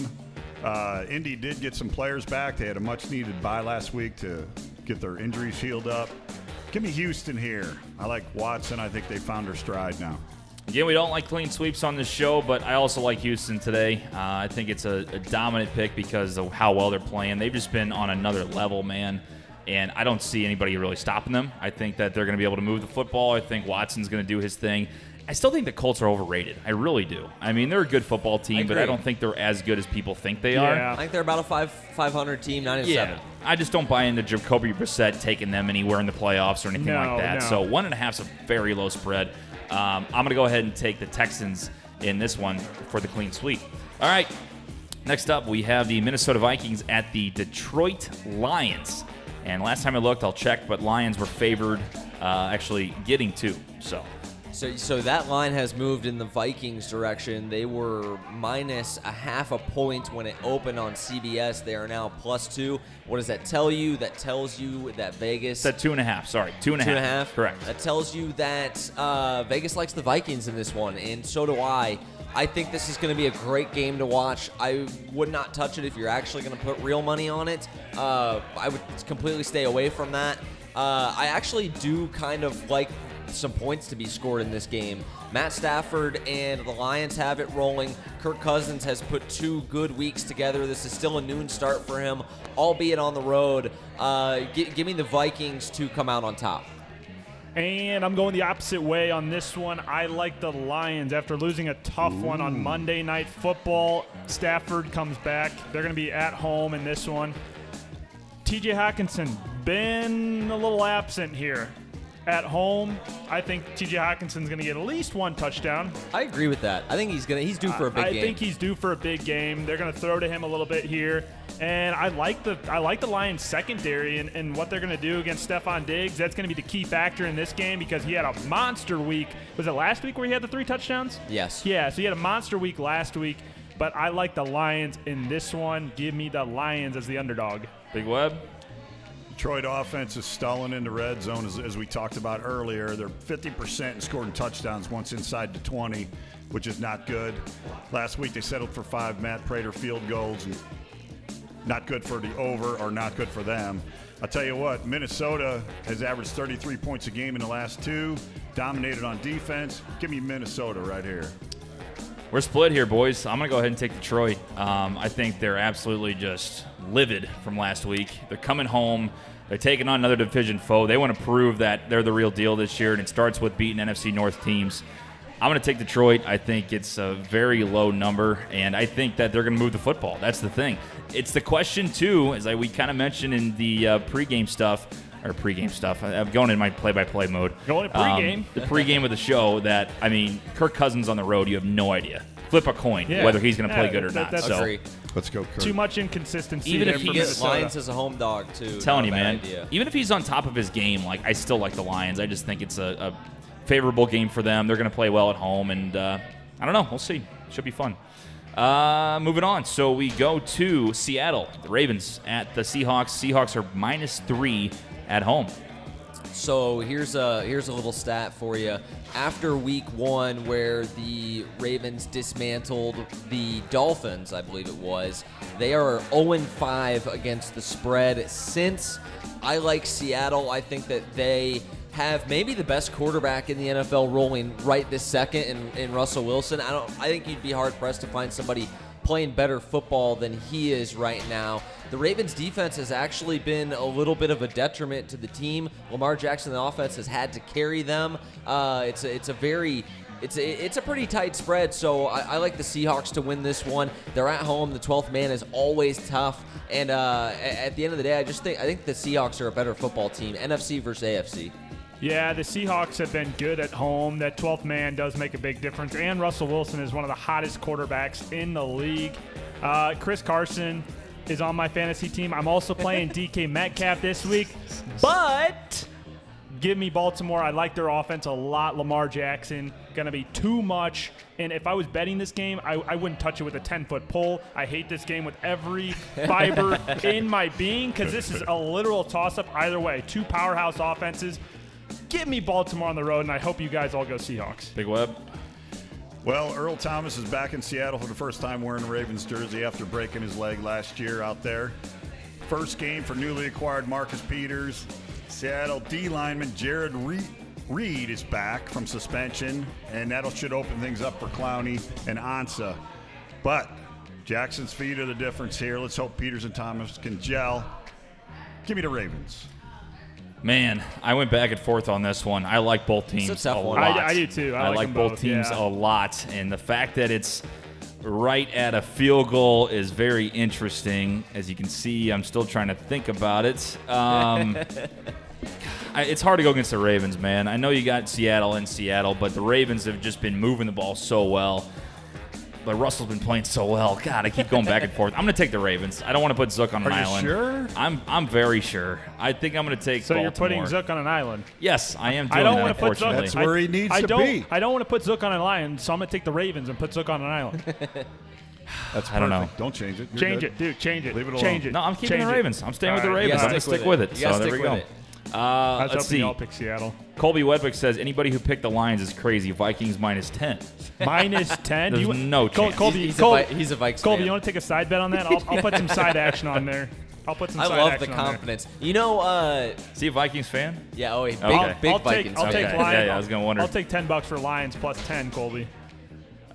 Indy did get some players back. They had a much-needed bye last week to get their injuries healed up. Give me Houston here. I like Watson. I think they found their stride now. Again, we don't like clean sweeps on this show, but I also like Houston today. I think it's a dominant pick because of how well they're playing. They've just been on another level, man, and I don't see anybody really stopping them. I think that they're going to be able to move the football. I think Watson's going to do his thing. I still think the Colts are overrated. I really do. I mean, they're a good football team, but I don't think they're as good as people think they are. Yeah. I think they're about a 500 team, 9-7. Yeah, I just don't buy into Jacoby Brissett taking them anywhere in the playoffs or anything like that. No. So 1.5 is a very low spread. I'm going to go ahead and take the Texans in this one for the clean sweep. All right, next up we have the Minnesota Vikings at the Detroit Lions. And last time I looked, I'll check, but Lions were favored actually getting 2. So that line has moved in the Vikings' direction. They were minus a half a point when it opened on CBS. They are now +2. What does that tell you? That tells you that Vegas... It's at 2.5, sorry. 2.5. 2.5? Correct. That tells you that Vegas likes the Vikings in this one, and so do I. I think this is going to be a great game to watch. I would not touch it if you're actually going to put real money on it. I would completely stay away from that. I actually do kind of like some points to be scored in this game. Matt Stafford and the Lions have it rolling. Kirk Cousins has put 2 good weeks together. This is still a noon start for him, albeit on the road. Give me the Vikings to come out on top. And I'm going the opposite way on this one. I like the Lions after losing a tough one on Monday Night Football. Stafford comes back. They're going to be at home in this one. TJ Hawkinson been a little absent here. At home, I think TJ Hawkinson's going to get at least 1 touchdown. I agree with that. I think he's due for a big game. I think he's due for a big game. They're going to throw to him a little bit here. And I like the Lions secondary and what they're going to do against Stephon Diggs. That's going to be the key factor in this game because he had a monster week. Was it last week where he had the 3 touchdowns? Yes. Yeah, so he had a monster week last week. But I like the Lions in this one. Give me the Lions as the underdog. Big Web? Detroit offense is stalling in the red zone, as we talked about earlier. They're 50% in scoring touchdowns once inside the 20, which is not good. Last week they settled for 5 Matt Prater field goals, and not good for the over or not good for them. I'll tell you what, Minnesota has averaged 33 points a game in the last 2, dominated on defense. Give me Minnesota right here. We're split here, boys. I'm going to go ahead and take Detroit. I think they're absolutely just livid from last week. They're coming home. They're taking on another division foe. They want to prove that they're the real deal this year, and it starts with beating NFC North teams. I'm going to take Detroit. I think it's a very low number, and I think that they're going to move the football. That's the thing. It's the question, too, as we kind of mentioned in the pregame stuff. I'm going in my play-by-play mode. Going to pregame. The pregame of the show that, I mean, Kirk Cousins on the road, you have no idea. Flip a coin whether he's going to play good or not. That's so, Let's go, Kirk. too much inconsistency. Even there if for he Get gets Lions as a home dog, too. telling you, Not a bad man, idea. even if he's on top of his game, like I still like the Lions. I just think it's a favorable game for them. They're going to play well at home, and I don't know. We'll see. Should be fun. Moving on. So we go to Seattle. The Ravens at the Seahawks. Seahawks are -3 at home. So here's a little stat for you. After week 1, where the Ravens dismantled the Dolphins, I believe it was, they are 0-5 against the spread since. I like Seattle. I think that they have maybe the best quarterback in the NFL rolling right this second in Russell Wilson. I think you'd be hard-pressed to find somebody playing better football than he is right now. The Ravens defense has actually been a little bit of a detriment to the team. Lamar Jackson, the offense, has had to carry them. It's a pretty tight spread, so I like the Seahawks to win this one. They're at home. The 12th man is always tough, and at the end of the day, I think the Seahawks are a better football team. NFC versus AFC. Yeah, the Seahawks have been good at home. That 12th man does make a big difference. And Russell Wilson is one of the hottest quarterbacks in the league. Chris Carson is on my fantasy team. I'm also playing DK Metcalf this week. But give me Baltimore. I like their offense a lot. Lamar Jackson, going to be too much. And if I was betting this game, I wouldn't touch it with a 10-foot pole. I hate this game with every fiber in my being because this is a literal toss-up either way. 2 powerhouse offenses. Give me Baltimore on the road, and I hope you guys all go Seahawks. Big Web. Well, Earl Thomas is back in Seattle for the first time wearing a Ravens jersey after breaking his leg last year out there. First game for newly acquired Marcus Peters. Seattle D lineman Jared Reed is back from suspension, and that should open things up for Clowney and Ansah. But Jackson's feet are the difference here. Let's hope Peters and Thomas can gel. Give me the Ravens. Man, I went back and forth on this one. I like both teams It's a tough a one. lot. I do too. I like like them both both, teams yeah. a lot, and the fact that it's right at a field goal is very interesting. As you can see, I'm still trying to think about it. It's hard to go against the Ravens, man. I know you got Seattle in Seattle, but the Ravens have just been moving the ball so well. But Russell's been playing so well. God, I keep going back and forth. I'm going to take the Ravens. I don't want to put Zook on an Are you island. sure? I'm very sure. I think I'm going to take So Baltimore. you're putting Zook on an island. Yes, I am doing I don't that, want to put Zook. unfortunately. That's where he needs I to don't, be. I don't want to put Zook on an island, so I'm going to take the Ravens and put Zook on an island. That's I don't know. perfect. Don't change it. You're Change good. it, dude. Change it. Leave it Change alone. it. No, I'm keeping Change the it. Ravens. I'm staying with the All right. Ravens. You I'm gotta going to stick with it. You gotta So there stick we with go. it. I was Let's hoping see. y'all pick Seattle. Colby Wedwick says anybody who picked the Lions is crazy. Vikings minus 10. Minus 10. There's no chance. Colby, He's Colby, a Vikes Colby, fan. you want to take a side bet on that? I'll put some side action on there. I'll put some I side love the action on there. confidence. You know, Is he a Vikings fan? yeah, oh, big, Okay. big I'll Vikings Take, I'll fan. take Okay. Lions. Yeah, I was gonna wonder. I'll take $10 for Lions plus 10, Colby.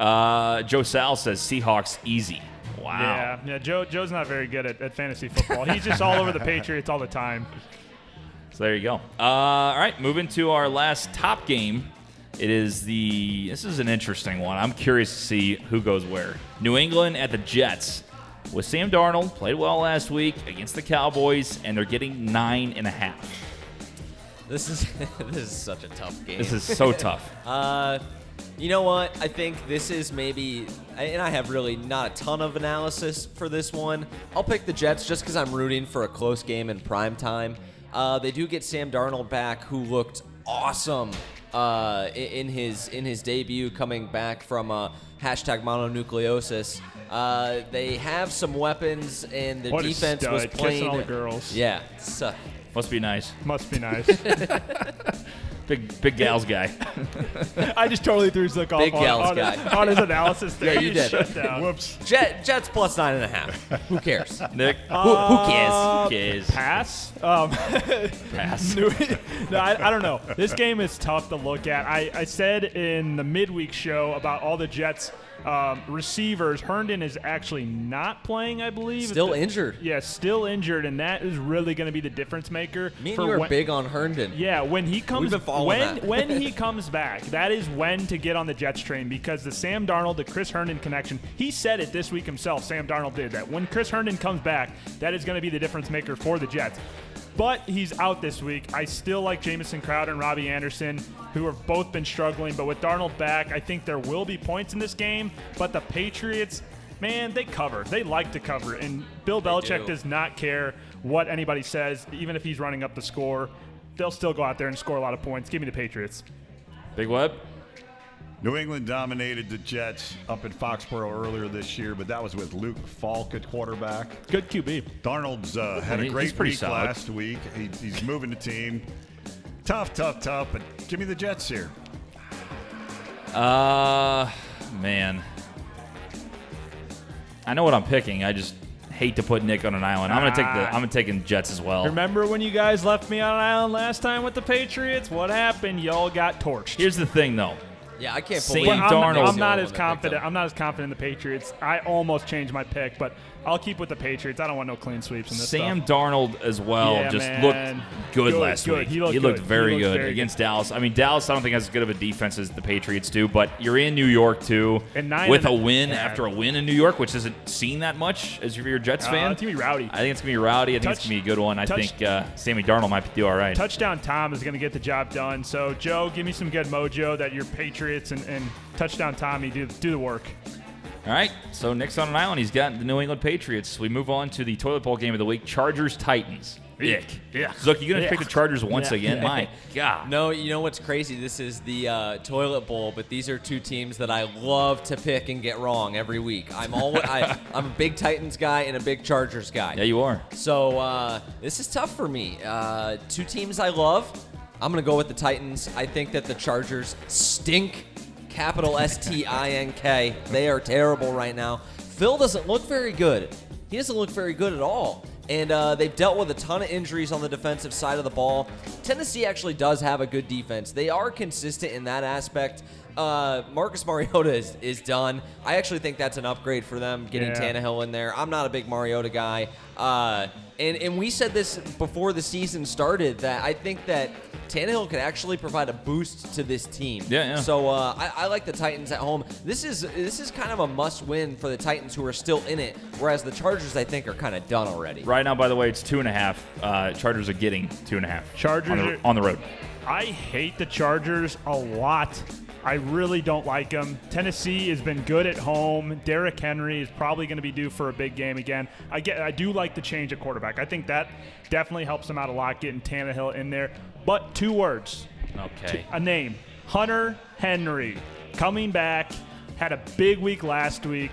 Joe Sal says Seahawks easy. Wow. Yeah. Joe's not very good at fantasy football. He's just all over the Patriots all the time. So there you go. All right, moving to our last top game. This is an interesting one. I'm curious to see who goes where. New England at the Jets. With Sam Darnold, played well last week against the Cowboys, and they're getting 9.5. This is such a tough game. This is so tough. You know what? I think this is maybe, and I have really not a ton of analysis for this one. I'll pick the Jets just because I'm rooting for a close game in prime time. They do get Sam Darnold back, who looked awesome in his debut, coming back from hashtag mononucleosis. They have some weapons, and the What a defense stud. was Kissing playing. all the girls. Yeah, Must be nice. Must be nice. Big gals guy. I just totally threw Zook off Big gals on, guy. on his analysis there. Yeah, you did. Shut down. Whoops. Jets plus 9.5. Who cares? Nick, Who cares? who cares? Pass. Pass. No, I don't know. This game is tough to look at. I said in the midweek show about all the Jets receivers. Herndon is actually not playing, I believe. Still injured. Yeah, still injured, and that is really going to be the difference maker. Me and for you are when- big on Herndon. Yeah, when he comes, been following that. when he comes back, that is when to get on the Jets train, because the Sam Darnold to Chris Herndon connection. He said it this week himself. Sam Darnold did that. When Chris Herndon comes back, that is going to be the difference maker for the Jets. But he's out this week. I still like Jamison Crowder and Robbie Anderson, who have both been struggling. But with Darnold back, I think there will be points in this game. But the Patriots, man, they cover. They like to cover. And Bill Belichick do. does not care what anybody says, even if he's running up the score. They'll still go out there and score a lot of points. Give me the Patriots. Big Web. New England dominated the Jets up in Foxborough earlier this year, but that was with Luke Falk at quarterback. Good QB. Darnold's had a He's great pretty week solid. last week. He's moving the team. Tough, but give me the Jets here. Man. I know what I'm picking. I just hate to put Nick on an island. I'm taking Jets as well. Remember when you guys left me on an island last time with the Patriots? What happened? Y'all got torched. Here's the thing, though. Yeah, I can't Sam believe Darnold- I'm not the as one that picked confident. him. I'm not as confident in the Patriots. I almost changed my pick, but I'll keep with the Patriots. I don't want no clean sweeps in this Sam stuff. Darnold as well Yeah, just man. looked good last Good. week. He looked looked good. very He looked good very against Dallas. I mean, Dallas I don't think has as good of a defense as the Patriots do, but you're in New York too, And with a 9 win yeah. after a win in New York, which isn't seen that much as if you're a Jets fan. It's gonna be rowdy. I think it's gonna be rowdy. I think it's Touch- gonna be a good one. I touch- think Sammy Darnold might do all right. Touchdown Tom is going to get the job done. So, Joe, give me some good mojo that your Patriots and Touchdown Tommy do the work. All right, so Nick's on an island. He's got the New England Patriots. We move on to the toilet bowl game of the week: Chargers-Titans. Ick. Yeah. Zook, you gonna Yeah. pick the Chargers once Yeah. again? My God. No, you know what's crazy? This is the toilet bowl, but these are two teams that I love to pick and get wrong every week. I'm a big Titans guy and a big Chargers guy. Yeah, you are. So this is tough for me. Two teams I love. I'm gonna go with the Titans. I think that the Chargers stink. Capital STINK. They are terrible right now. Phil doesn't look very good. He doesn't look very good at all. and they've dealt with a ton of injuries on the defensive side of the ball. Tennessee actually does have a good defense. They are consistent in that aspect. Marcus Mariota is done. I actually think that's an upgrade for them, getting Tannehill in there. I'm not a big Mariota guy. And we said this before the season started, that I think that Tannehill could actually provide a boost to this team. Yeah. So I like the Titans at home. This is kind of a must-win for the Titans, who are still in it, whereas the Chargers, I think, are kind of done already. Right now, by the way, it's 2.5. Chargers are getting 2.5. Chargers on the road. I hate the Chargers a lot. I really don't like them. Tennessee has been good at home. Derrick Henry is probably going to be due for a big game again. I do like the change at quarterback. I think that definitely helps them out a lot, getting Tannehill in there. But 2 words. Okay. A name. Hunter Henry. Coming back. Had a big week last week.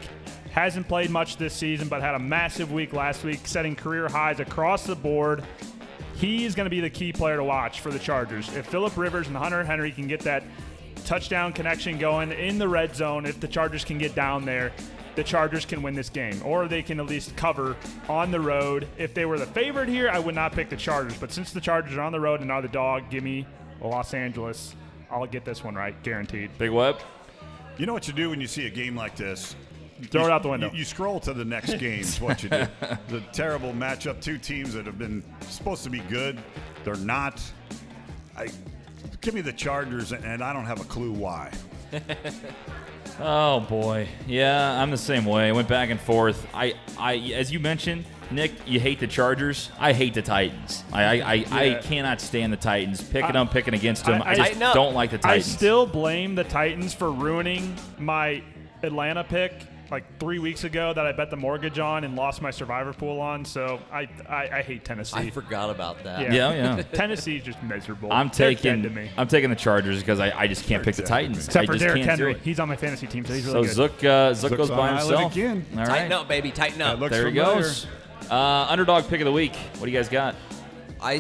Hasn't played much this season, but had a massive week last week, setting career highs across the board. He is going to be the key player to watch for the Chargers. If Phillip Rivers and Hunter Henry can get that touchdown connection going in the red zone, if the Chargers can get down there, the Chargers can win this game, or they can at least cover on the road. If they were the favorite here, I would not pick the Chargers, but since the Chargers are on the road and are the dog, give me Los Angeles. I'll get this one right, guaranteed. Big Web? You know what you do when you see a game like this? Throw it out the window. You scroll to the next game is what you do. The terrible matchup, 2 teams that have been supposed to be good, they're not. Give me the Chargers, and I don't have a clue why. Oh, boy. Yeah, I'm the same way. I went back and forth. I as you mentioned, Nick, you hate the Chargers. I hate the Titans. I cannot stand the Titans. Picking against them. I just don't like the Titans. I still blame the Titans for ruining my Atlanta pick like 3 weeks ago that I bet the mortgage on and lost my survivor pool on. So I hate Tennessee. I forgot about that. Yeah. Tennessee's just miserable. I'm They're dead taking to me. the Chargers because I just can't pick the Titans. Except I for just Derrick can't do Henry. it. He's on my fantasy team, so he's really So good. Zook goes on by island himself. again. All right. Tighten up, baby. Tighten up. Looks There he familiar. goes. Underdog pick of the week. What do you guys got? I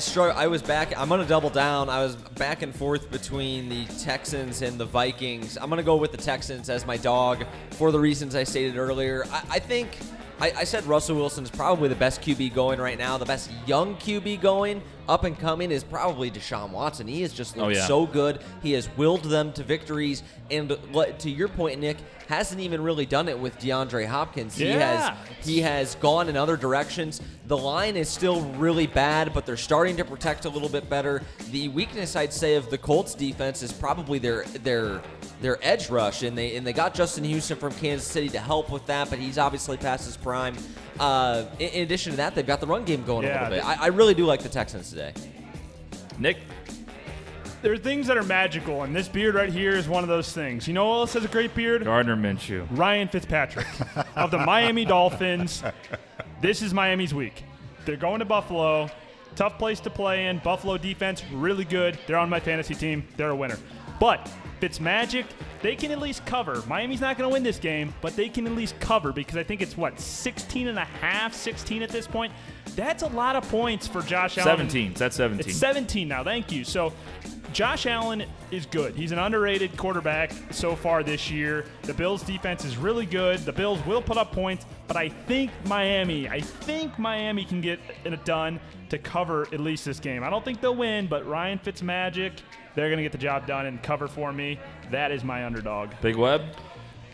was back. I'm going to double down. I was back and forth between the Texans and the Vikings. I'm going to go with the Texans as my dog for the reasons I stated earlier. I think I said Russell Wilson is probably the best QB going right now. The best young QB going, up and coming, is probably Deshaun Watson. He has just looked so good. He has willed them to victories. And to your point, Nick, hasn't even really done it with DeAndre Hopkins. He has gone in other directions. The line is still really bad, but they're starting to protect a little bit better. The weakness, I'd say, of the Colts defense is probably their edge rush, and they got Justin Houston from Kansas City to help with that, but he's obviously past his prime. In addition to that, they've got the run game going a little bit. I really do like the Texans today. Nick? There are things that are magical, and this beard right here is one of those things. You know who else has a great beard? Gardner Minshew. Ryan Fitzpatrick of the Miami Dolphins. This is Miami's week. They're going to Buffalo. Tough place to play in. Buffalo defense, really good. They're on my fantasy team. They're a winner. But Fitzmagic, they can at least cover. Miami's not going to win this game, but they can at least cover because I think it's, 16.5, 16 at this point. That's a lot of points for Josh Allen. 17. That's 17. It's 17 now. Thank you. So Josh Allen is good. He's an underrated quarterback so far this year. The Bills' defense is really good. The Bills will put up points, but I think Miami can get it done to cover at least this game. I don't think they'll win, but Ryan Fitzmagic, they're going to get the job done and cover for me. That is my underdog. Big Web?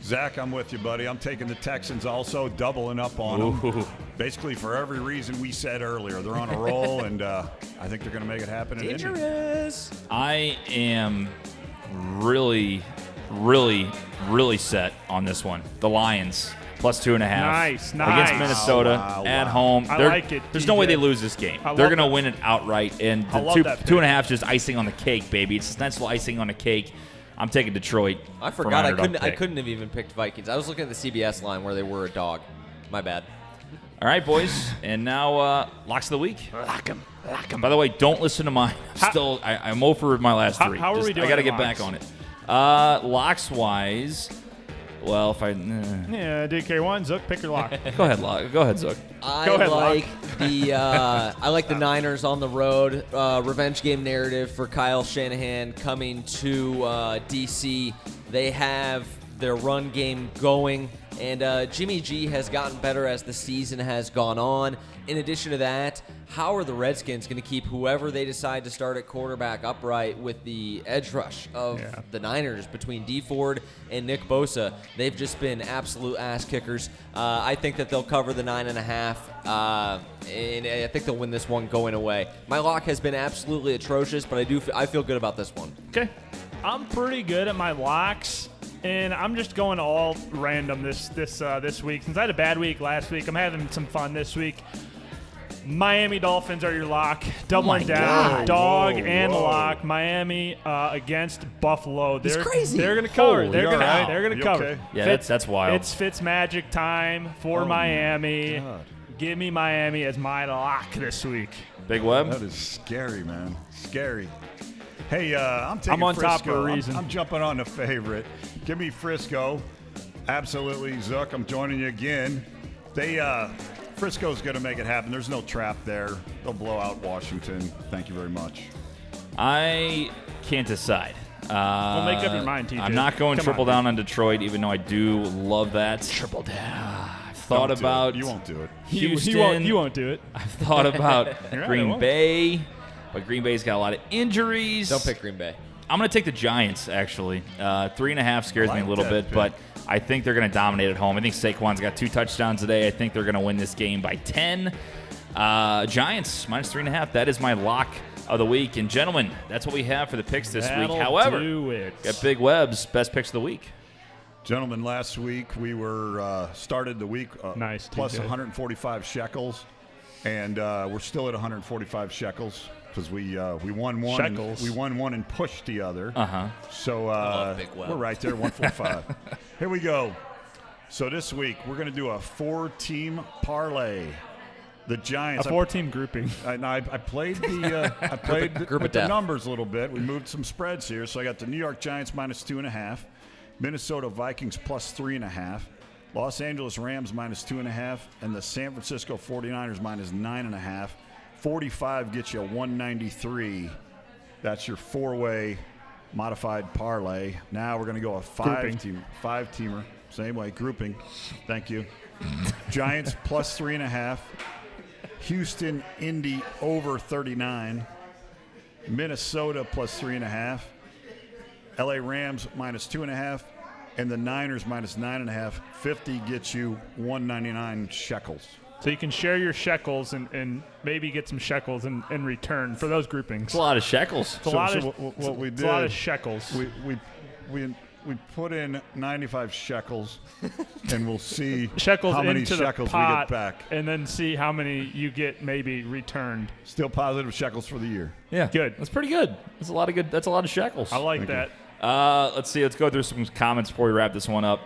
Zach, I'm with you, buddy. I'm taking the Texans also, doubling up on them. Basically for every reason we said earlier. They're on a roll, and I think they're going to make it happen in Indy. Dangerous. I am really, really, really set on this one. The Lions, plus 2.5. Nice. Against Minnesota at home. I like it, There's DJ. no way they lose this game. They're going to win it outright. And I the love that pick. 2.5 is just icing on the cake, baby. It's stencil icing on the cake. I'm taking Detroit. I for forgot my I underdog pick. couldn't have even picked Vikings. I was looking at the CBS line where they were a dog. My bad. All right, boys. And now, locks of the week. Lock 'em. By the way, don't listen to mine. I'm over with my last three. How are we doing I got to in get locks? back on it. Locks-wise, well, if I... Yeah, DK1, Zook, pick your lock. Go ahead, Lock. Go ahead, Zook. I Go ahead, like the Niners on the road. Revenge game narrative for Kyle Shanahan coming to DC. They have their run game going. And Jimmy G has gotten better as the season has gone on. In addition to that, how are the Redskins going to keep whoever they decide to start at quarterback upright with the edge rush of the Niners between Dee Ford and Nick Bosa? They've just been absolute ass kickers. I think that they'll cover the 9.5, and I think they'll win this one going away. My lock has been absolutely atrocious, but I feel good about this one. Okay. I'm pretty good at my locks, and I'm just going all random this week. Since I had a bad week last week, I'm having some fun this week. Miami Dolphins are your lock. Doubling down, dog and lock. Miami against Buffalo. He's crazy. They're going to cover. Holy They're going cow. to cover. Okay? Yeah, that's wild. It's Fitz magic time for Miami. God. Give me Miami as my lock this week. Big Web. That is scary, man. Scary. Hey, I'm taking I'm on Frisco. top for a reason. I'm jumping on the favorite. Give me Frisco. Absolutely, Zook. I'm joining you again. Frisco's going to make it happen. There's no trap there. They'll blow out Washington. Thank you very much. I can't decide. Well, make up your mind, TJ. I'm not going Come triple on, down on Detroit, even though I do love that. Triple down. I've thought Don't do about it. You won't do it. Houston. You won't do it. I've thought about You're right, I Green won't. Bay, but Green Bay's got a lot of injuries. Don't pick Green Bay. I'm going to take the Giants, actually. 3.5 scares me a like little that bit, pick. but I think they're going to dominate at home. I think Saquon's got 2 touchdowns today. I think they're going to win this game by 10. Giants, minus 3.5. That is my lock of the week. And, gentlemen, that's what we have for the picks this week. That'll However, do it. got Big Webb's best picks of the week. Gentlemen, last week we were started the week Nice, plus TJ. 145 shekels, and we're still at 145 shekels because we won one. Shekels. We won one and pushed the other. Uh-huh. So love Big Web. we're right there, 145. Here we go. So this week we're going to do a 4-team parlay. The Giants. A 4-team grouping. I played the I played Group with of the death. numbers a little bit. We moved some spreads here, so I got the New York Giants minus 2.5, Minnesota Vikings plus 3.5, Los Angeles Rams minus 2.5, and the San Francisco 49ers minus 9.5. 45 gets you 193. That's your 4-way modified parlay. Now we're going to go a five-teamer. Same way, grouping. Thank you. Giants plus 3.5. Houston, Indy over 39. Minnesota plus 3.5. LA Rams minus 2.5. And the Niners minus 9.5. 50 gets you 199 shekels. So you can share your shekels and maybe get some shekels in return for those groupings. It's a lot of shekels. It's a lot of what we it's did, a lot of shekels. we put in 95 shekels, and we'll see Shekels how many into shekels the we pot, get back. and then see how many you get maybe returned. Still positive shekels for the year. Yeah. Good. That's pretty good. That's a lot of good. That's a lot of shekels. I like Thank you. that. Let's see. Let's go through some comments before we wrap this one up.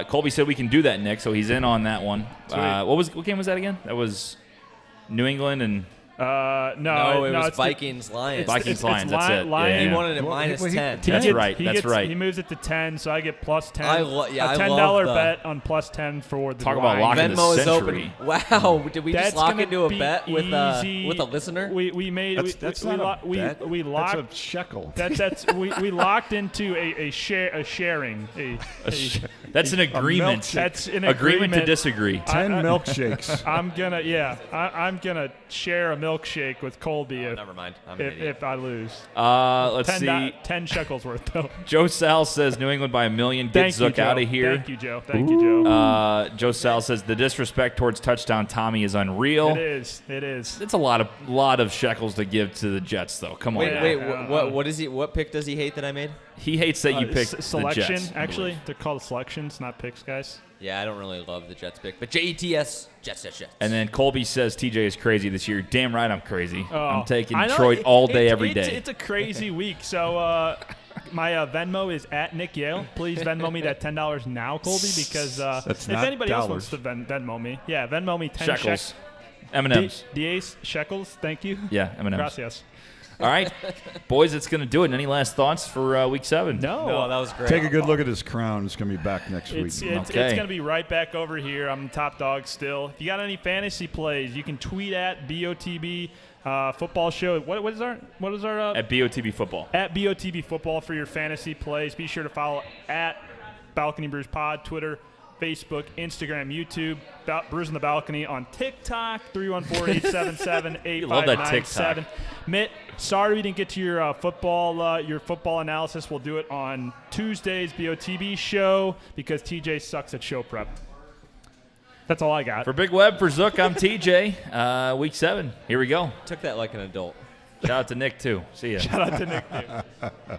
Colby said we can do that, Nick, so he's in on that one. What game was that again? That was New England and No, it was it's the- Vikings Lions. Vikings Lions. That's it. Lions. Yeah. He wanted it Well, minus he- 10. That's right. That's right. He moves it to 10, so I get plus 10. I love a $10 the- bet on plus 10 for the Talk about Lions. locking the Venmo is century. open. Wow, did we That's just lock gonna into a be bet with easy. a listener? We made That's we, not we, a lo- bet. we locked That's a shekel. we locked into a sharing. That's an agreement. That's an agreement to agreement. disagree. 10 milkshakes. I'm gonna share a milkshake with Colby Never mind. I'm an idiot. if I lose. Let's see. 10 shekels worth though. Joe Sal says New England by 1 million. Get Thank you, Zook Joe. out of here. Thank you, Joe. Thank you, Joe. Joe Sal says the disrespect towards touchdown Tommy is unreal. It is. It is. It's a lot of shekels to give to the Jets, though. Come on. Wait, what is he? What pick does he hate that I made? He hates that you picked the selection. Jets. Actually, they're called selections, not picks, guys. Yeah, I don't really love the Jets pick, but Jets, Jets. And then Colby says TJ is crazy this year. Damn right I'm crazy. I'm taking I know, Detroit all day, every day. It's a crazy week. So my Venmo is at Nick Yale. Please Venmo me that $10 now, Colby, because That's if not anybody else wants dollars. to Venmo me, yeah, Venmo me 10 Shekels. M&M's. Diez shekels. Thank you. Yeah, M&M's. Gracias. All right. Boys, it's going to do it. Any last thoughts for week 7? No. that was great. Take a good look at his crown. It's going to be back next week. It's Okay. going to be right back over here. I'm the top dog still. If you got any fantasy plays, you can tweet at BOTB Football Show. What is our At BOTB Football. at BOTB Football for your fantasy plays. Be sure to follow at Balcony Brews Pod, Twitter, Facebook, Instagram, YouTube, Brews on the Balcony on TikTok, 314-877-8597. love that TikTok. Mitt, sorry we didn't get to your football analysis. We'll do it on Tuesday's BOTB show because TJ sucks at show prep. That's all I got. For Big Web, for Zook, I'm TJ. Week 7. Here we go. Took that like an adult. Shout out to Nick, too. See ya. Shout out to Nick. Too.